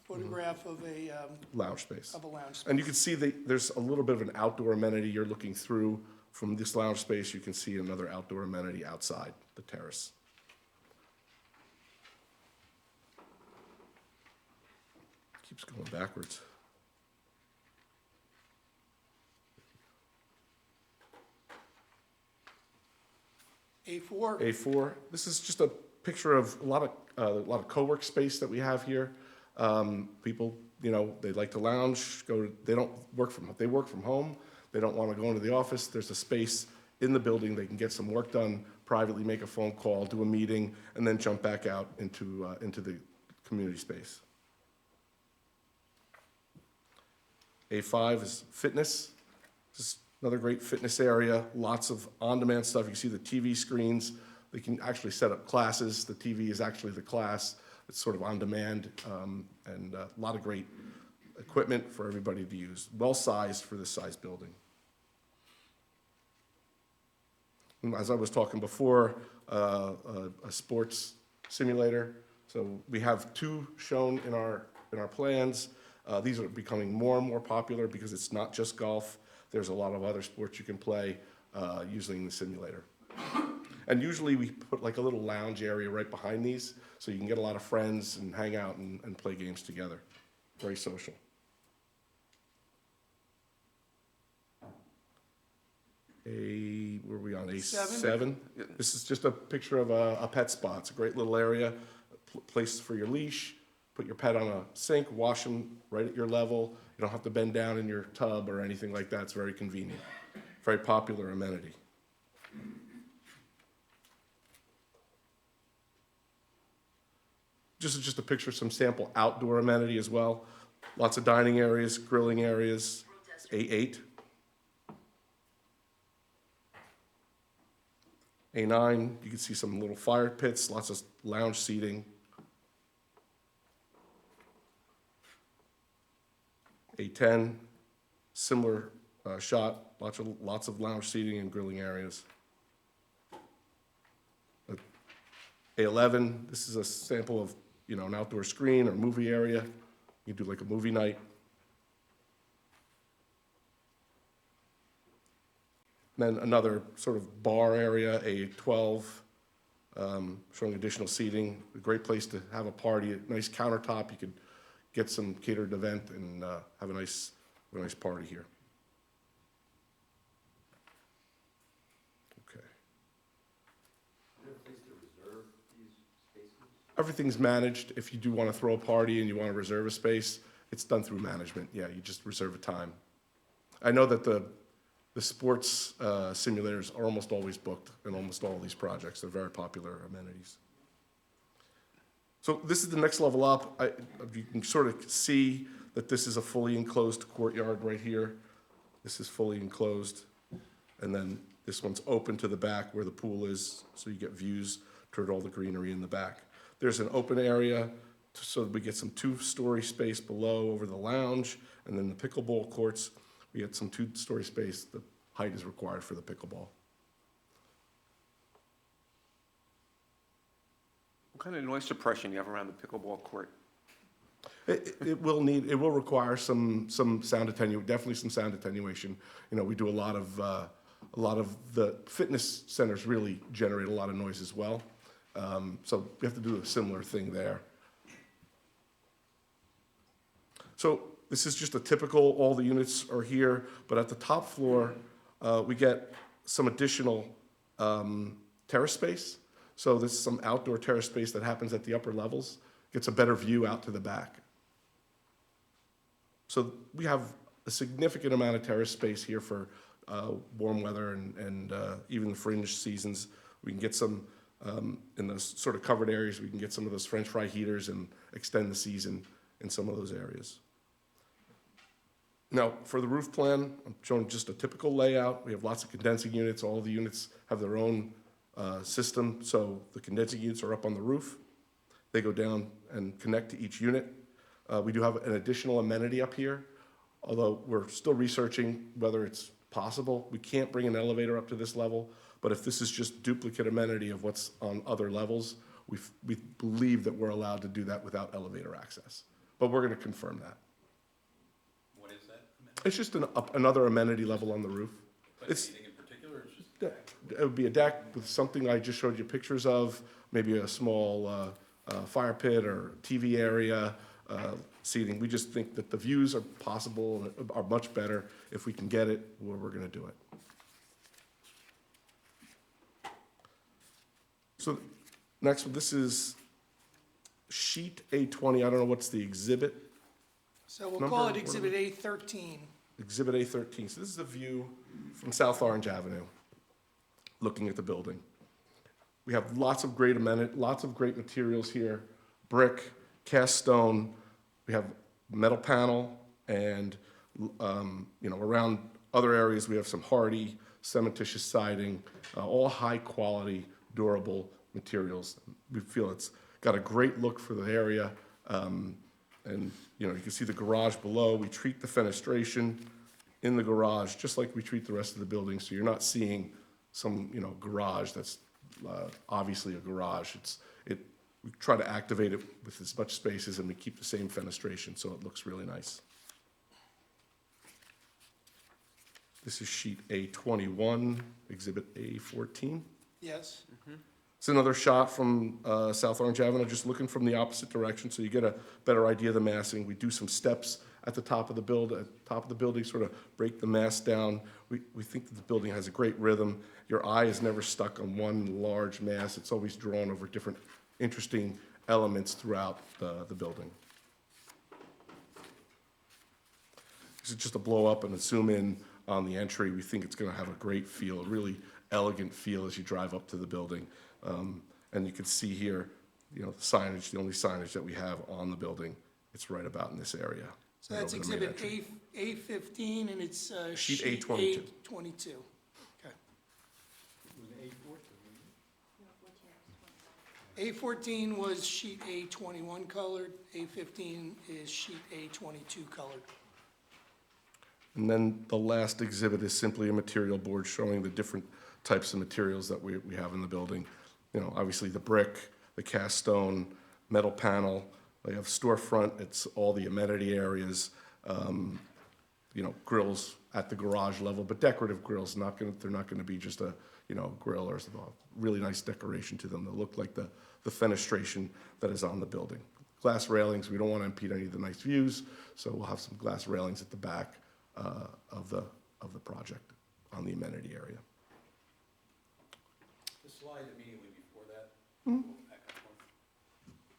photograph of a lounge space. Of a lounge space. And you can see there's a little bit of an outdoor amenity. You're looking through from this lounge space. You can see another outdoor amenity outside the terrace. Keeps going backwards. A4. A4. This is just a picture of a lot of co-work space that we have here. People, they like to lounge. They work from home. They don't want to go into the office. There's a space in the building. They can get some work done privately, make a phone call, do a meeting, and then jump back out into the community space. A5 is fitness. This is another great fitness area. Lots of on-demand stuff. You can see the TV screens. They can actually set up classes. The TV is actually the class. It's sort of on demand, and a lot of great equipment for everybody to use, well-sized for this size building. And as I was talking before, a sports simulator. So we have 2 shown in our plans. These are becoming more and more popular because it's not just golf. There's a lot of other sports you can play using the simulator. And usually we put like a little lounge area right behind these, so you can get a lot of friends and hang out and play games together. Very social. Where are we on? A7? This is just a picture of a pet spot. It's a great little area, place for your leash. Put your pet on a sink, wash them right at your level. You don't have to bend down in your tub or anything like that. It's very convenient. Very popular amenity. This is just a picture of some sample outdoor amenity as well. Lots of dining areas, grilling areas. It's A8. A9, you can see some little fire pits, lots of lounge seating. A10, similar shot, lots of lounge seating and grilling areas. A11, this is a sample of, an outdoor screen or movie area. You can do like a movie night. Then another sort of bar area, A12, showing additional seating. A great place to have a party, a nice countertop. You could get some catered event and have a nice party here. Okay. Is there a place to reserve these spaces? Everything's managed. If you do want to throw a party and you want to reserve a space, it's done through management. Yeah, you just reserve a time. I know that the sports simulators are almost always booked in almost all these projects. They're very popular amenities. So this is the next level up. You can sort of see that this is a fully enclosed courtyard right here. This is fully enclosed. And then this one's open to the back where the pool is, so you get views toward all the greenery in the back. There's an open area so that we get some 2-story space below over the lounge, and then the pickleball courts, we get some 2-story space. The height is required for the pickleball. What kind of noise suppression do you have around the pickleball court? It will require some sound attenuation, definitely some sound attenuation. We do a lot of the fitness centers really generate a lot of noise as well. So we have to do a similar thing there. So this is just a typical, all the units are here, but at the top floor, we get some additional terrace space. So there's some outdoor terrace space that happens at the upper levels. Gets a better view out to the back. So we have a significant amount of terrace space here for warm weather and even the fringe seasons. We can get some, in those sort of covered areas, we can get some of those French fry heaters and extend the season in some of those areas. Now, for the roof plan, I'm showing just a typical layout. We have lots of condensing units. All the units have their own system, so the condensing units are up on the roof. They go down and connect to each unit. We do have an additional amenity up here, although we're still researching whether it's possible. We can't bring an elevator up to this level, but if this is just duplicate amenity of what's on other levels, we believe that we're allowed to do that without elevator access. But we're going to confirm that. What is that? It's just another amenity level on the roof. It's, Anything in particular, or it's just? it would be a deck with something I just showed you pictures of, maybe a small fire pit or TV area, seating. We just think that the views are possible and are much better if we can get it where we're going to do it. So next, this is sheet A20. I don't know what's the exhibit. So we'll call it Number, Exhibit A13. Exhibit A13. So this is a view from South Orange Avenue, looking at the building. We have lots of great materials here: brick, cast stone. We have metal panel, and around other areas we have some hardy, cementitious siding, all high quality, durable materials. We feel it's got a great look for the area. And, you can see the garage below. We treat the fenestration in the garage just like we treat the rest of the building, so you're not seeing some, garage that's obviously a garage. We try to activate it with as much spaces, and we keep the same fenestration, so it looks really nice. This is sheet A21, exhibit A14. Yes. It's another shot from South Orange Avenue, just looking from the opposite direction, so you get a better idea of the massing. We do some steps at the top of the building, sort of break the mass down. We think that the building has a great rhythm. Your eye is never stuck on one large mass. It's always drawn over different interesting elements throughout the building. This is just a blow up and a zoom in on the entry. We think it's going to have a great feel, a really elegant feel as you drive up to the building. And you can see here, the signage, the only signage that we have on the building, it's right about in this area. So that's Right over the main exhibit entry. A15, and it's Sheet sheet A22. A22. Okay. A14 was sheet A21 colored, A15 is sheet A22 colored. And then the last exhibit is simply a material board showing the different types of materials that we have in the building. Obviously the brick, the cast stone, metal panel. They have storefront, it's all the amenity areas, grills at the garage level, but decorative grills, they're not gonna be just a, grill or a really nice decoration to them. They'll look like the fenestration that is on the building. Glass railings, we don't wanna impede any of the nice views, so we'll have some glass railings at the back of the project on the amenity area. The slide immediately before that. Back up one.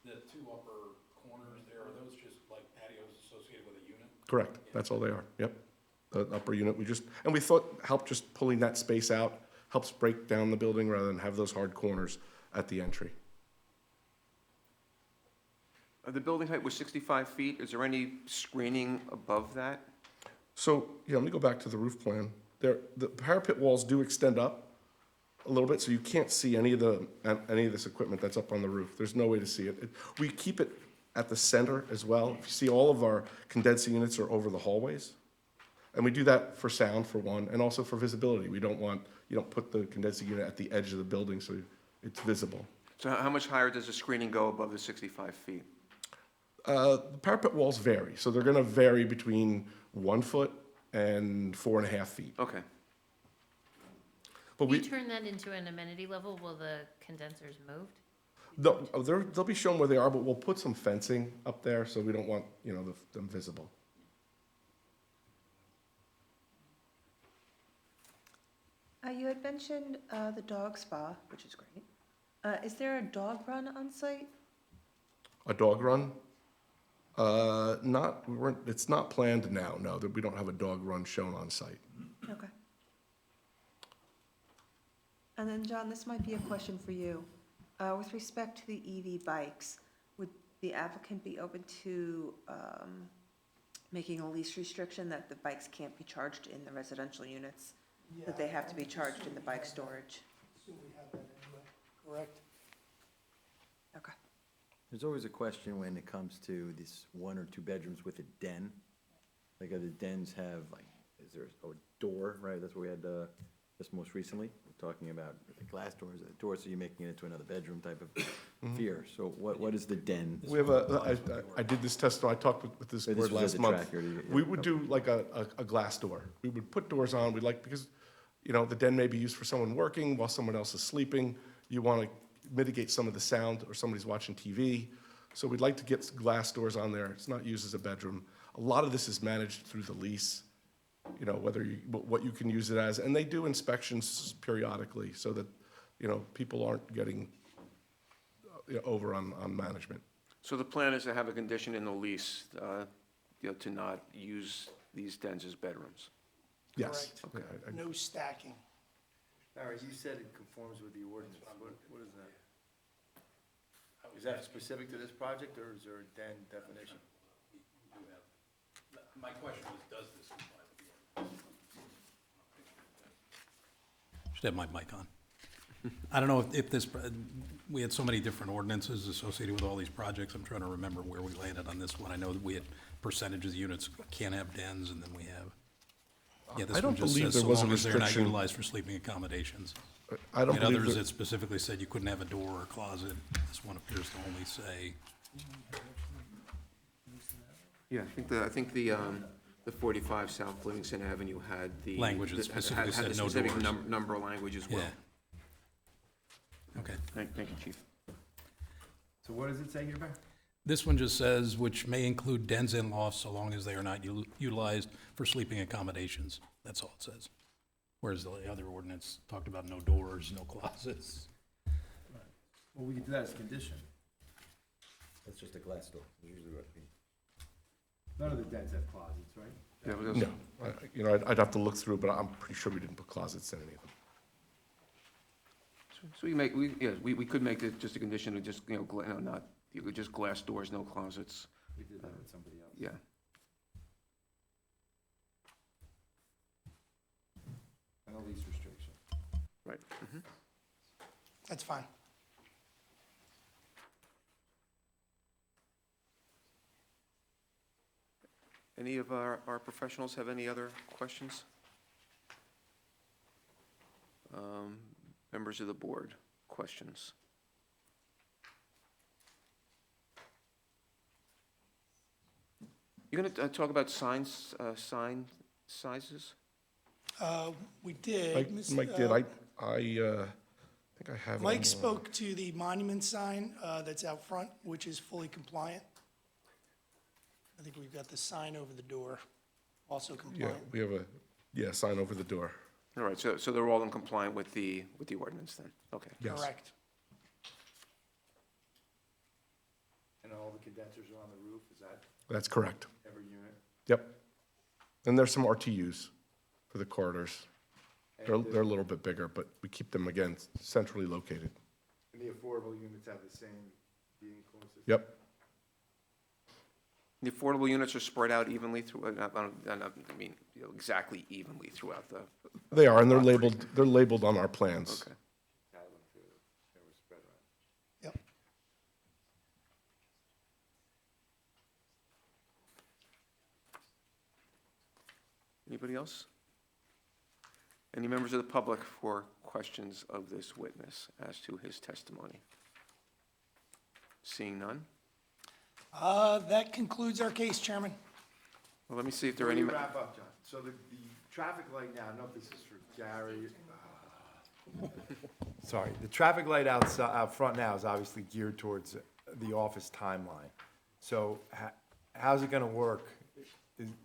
The two upper corners there, are those just like patios associated with a unit? Correct, that's all they are, yep. The upper unit, we thought help just pulling that space out, helps break down the building rather than have those hard corners at the entry. The building height was 65 feet. Is there any screening above that? So, let me go back to the roof plan. The parapet walls do extend up a little bit, so you can't see any of this equipment that's up on the roof. There's no way to see it. We keep it at the center as well. If you see, all of our condensing units are over the hallways. And we do that for sound, for one, and also for visibility. You don't put the condensing unit at the edge of the building, so it's visible. So how much higher does the screening go above the 65 feet? The parapet walls vary, so they're gonna vary between 1 foot and 4.5 feet. Okay. But You turn that into an amenity level, will the condensers moved? they'll be shown where they are, but we'll put some fencing up there, so we don't want, them visible. You had mentioned the dog spa, which is great. Is there a dog run on site? A dog run? It's not planned now, no, that we don't have a dog run shown on site. Okay. And then, John, this might be a question for you. With respect to the EV bikes, would the applicant be open to making a lease restriction that the bikes can't be charged in the residential units? That they have to be charged in the bike storage? Assume we have that anyway, correct? Okay. There's always a question when it comes to these 1 or 2 bedrooms with a den. Like, the dens have, is there a door, right? That's what we had just most recently. We're talking about the glass doors, so you're making it into another bedroom type of fear. So what is the den? We have I did this test, I talked with this This board was last at the month. track, or do you- We would do like a glass door. We would put doors on, because, the den may be used for someone working while someone else is sleeping. You want to mitigate some of the sound, or somebody's watching TV. So we'd like to get glass doors on there. It's not used as a bedroom. A lot of this is managed through the lease, what you can use it as. And they do inspections periodically so that, people aren't getting over on management. So the plan is to have a condition in the lease, to not use these dens as bedrooms? Yes. Correct. Yeah, No stacking. Larry, you said it conforms with the ordinance. What is that? Is that specific to this project, or is there a den definition? My question was, does this comply with the ordinance? Should have my mic on. I don't know if this, we had so many different ordinances associated with all these projects. I'm trying to remember where we landed on this one. I know that we had percentages of units can't have dens, and then we have, yeah, this I one don't just believe says there so was a long as they're not restriction. utilized for sleeping accommodations. I don't In believe others, that- it specifically said you couldn't have a door or a closet. This one appears to only say, Yeah, I think the 45 South Livingston Avenue had the. Language that specifically had the said no specific doors. Number of language as well. yeah. Okay. Thank you, Chief. So what does it say here, Ben? This one just says, which may include dens and lofts so long as they are not utilized for sleeping accommodations. That's all it says. Whereas the other ordinance talked about no doors, no closets. Well, we can do that as a condition. That's just a glass door, usually what we. None of the dens have closets, right? Yeah, but those- No, you know, I'd have to look through, but I'm pretty sure we didn't put closets in any of them. So we could make it just a condition of just, not, just glass doors, no closets. We did that with somebody else. Yeah. And a lease restriction. Right. That's fine. Any of our professionals have any other questions? Members of the board, questions? You're going to talk about sign sizes? We did. Mike did, I think I have. it on Mike the- spoke to the monument sign that's out front, which is fully compliant. I think we've got the sign over the door, also Yeah, compliant. we have a sign over the door. All right, so they're all in compliant with the ordinance then? Okay. Yes. Correct. And all the condensers are on the roof, is that That's correct. every unit? Yep. And there's some RTUs for the corridors. They're And a little bit bigger, but we keep them, again, centrally located. And the affordable units have the same heating cooling system? Yep. The affordable units are spread out evenly through, I mean, exactly evenly throughout the. They are, and they're labeled on our plans. Okay. I went through it. They were spread around. Yep. Anybody else? Any members of the public for questions of this witness as to his testimony? Seeing none? That concludes our case, Chairman. Well, let me see if there are Before any. you wrap up, John, so the traffic light now, I don't know if this is for Gary. Sorry, the traffic light out front now is obviously geared towards the office timeline. So how's it gonna work?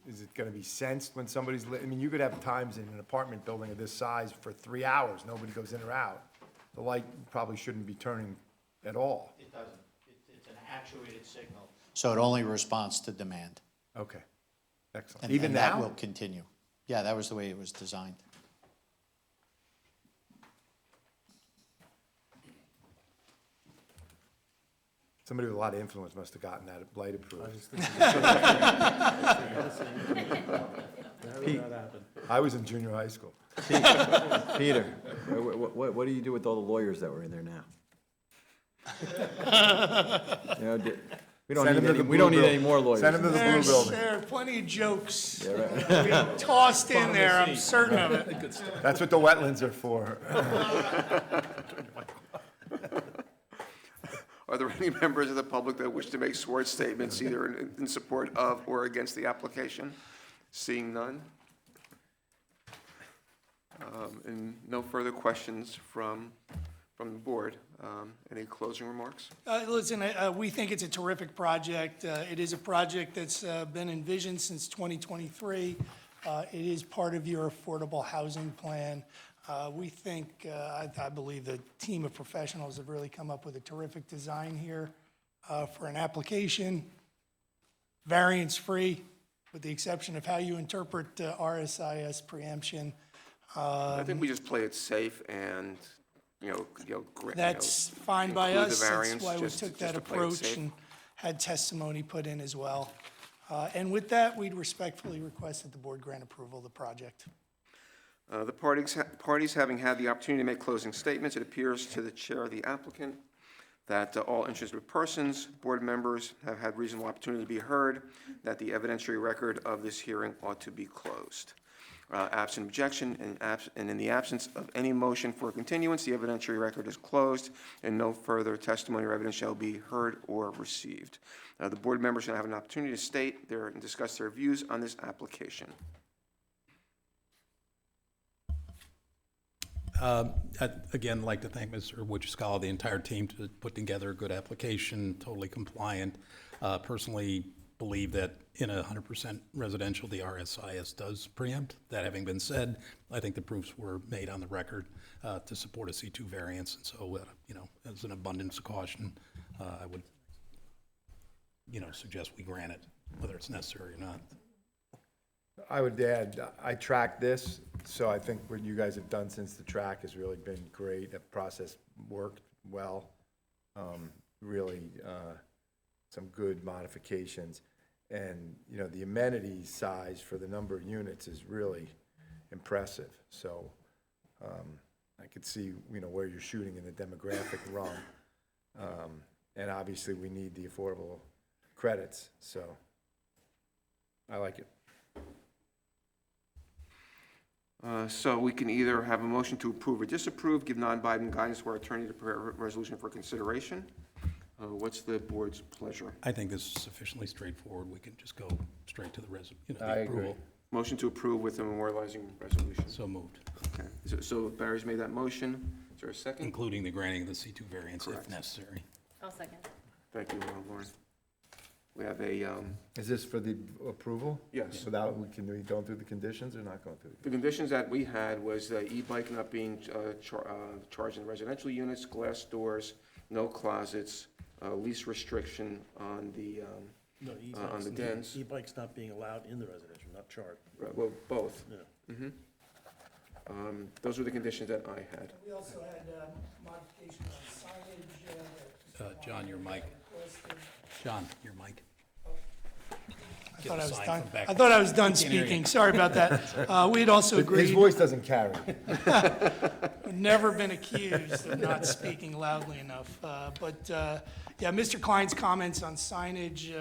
Is it gonna be sensed when somebody's I mean, you could have times in an apartment building of this size for 3 hours, nobody goes in or out. The light probably shouldn't be turning at all. It doesn't. It's an actuated signal. So it only responds to demand. Okay, excellent. And Even that now? will continue. Yeah, that was the way it was designed. Somebody with a lot of influence must have gotten that light approved. I was in junior high school. Peter, what do you do with all the lawyers that were in there now? You know, we don't Send need them to any, the we don't blue need any building. more lawyers. Send them to the blue There's, building. there are plenty of jokes Yeah, right. tossed in there, I'm certain of it. That's what the wetlands are for. Are there any members of the public that wish to make sworn statements either in support of or against the application? Seeing none? And no further questions from the board. Any closing remarks? Listen, we think it's a terrific project. It is a project that's been envisioned since 2023. It is part of your affordable housing plan. We think, I believe the team of professionals have really come up with a terrific design here for an application, variance-free, with the exception of how you interpret RSIS preemption. I think we just play it safe and, That's fine by include the us. That's variance why we just took that to play it approach safe. and had testimony put in as well. And with that, we'd respectfully request that the board grant approval of the project. The parties having had the opportunity to make closing statements, it appears to the chair of the applicant that all interested persons, board members, have had reasonable opportunity to be heard, that the evidentiary record of this hearing ought to be closed. Absent objection and in the absence of any motion for continuance, the evidentiary record is closed and no further testimony or evidence shall be heard or received. The board members shall have an opportunity to state and discuss their views on this application. I'd again like to thank Mr. Wojciechowski, the entire team, to put together a good application, totally compliant. Personally believe that in 100% residential, the RSIS does preempt. That having been said, I think the proofs were made on the record to support a C2 variance, and so, as an abundance of caution, I would, suggest we grant it, whether it's necessary or not. I would add, I tracked this, so I think what you guys have done since the track has really been great. That process worked well. Really, some good modifications. And, the amenity size for the number of units is really impressive. So I could see, where you're shooting in the demographic run. And obviously, we need the affordable credits, so I like it. So we can either have a motion to approve or disapprove, give non-binding guidance to our attorney to prepare a resolution for consideration. What's the board's pleasure? I think this is sufficiently straightforward. We can just go straight to the I agree. approval. Motion to approve with a memorializing resolution. So moved, Okay. So Barry's made that motion. Is there a second? including the granting of the C2 variance if Correct. necessary. I'll second. Thank you, Lauren. We have a, Is this for the approval? yes. Without, can we go through the conditions or not go through? The conditions that we had was e-bike not being charged in residential units, glass doors, no closets, lease restriction on the dens. E-bikes not being allowed in the residential, not charged. Well, both. Yeah. Mm-hmm. Those were the conditions that I had. We also had modifications on signage. John, your mic. John, your mic. I Get thought the I was sign done. from back I thought I was done Can't hear you. speaking. Sorry about that. We had also His agreed, voice doesn't carry. we've never been accused of not speaking loudly enough. Yeah, Mr. Klein's comments on signage,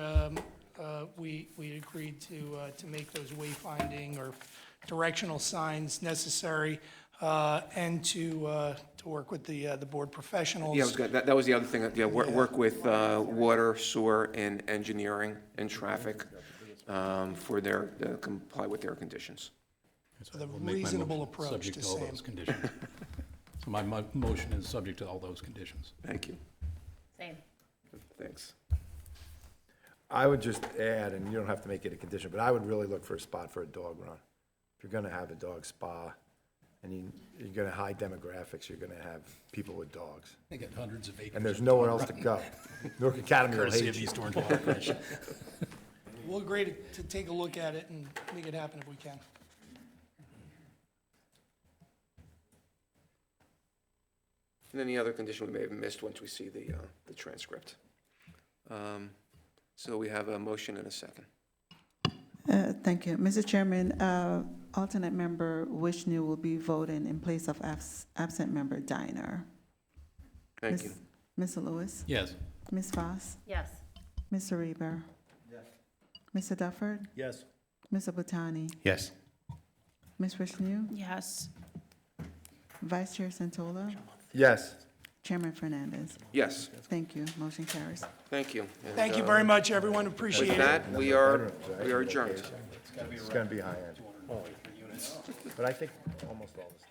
we agreed to make those wayfinding or directional signs necessary, and to work with the board professionals. Yeah, that was the other thing, work with water, sewer, and engineering and traffic for comply with their conditions. So The I will make my reasonable motion approach subject to to all same. those conditions. So my motion is subject to all those conditions. Thank you. Same. Thanks. I would just add, and you don't have to make it a condition, but I would really look for a spot for a dog run. If you're gonna have a dog spa, and you're gonna high demographics, you're gonna have people with dogs. They got hundreds of acres. And there's of nowhere dog else to run. go. Newark Academy will Courtesy hate of you. East Orange Water Commission. We'll agree to take a look at it and make it happen if we can. And any other condition we may have missed once we see the transcript. So we have a motion and a second. Thank you. Mr. Chairman, alternate member Wishnu will be voting in place of absent member Diner. Thank you. Mr. Lewis? Yes. Ms. Foss? Yes. Mr. Reber? Yes. Mr. Dufford? Yes. Mr. Butani? Yes. Ms. Wishnu? Yes. Vice Chair Santola? Yes. Chairman Fernandez? Yes, Thank you. Motion carries. thank you. And, Thank you very much, everyone. Appreciate With it. that, we are adjourned. It's gonna be high end. But I think almost all the stuff.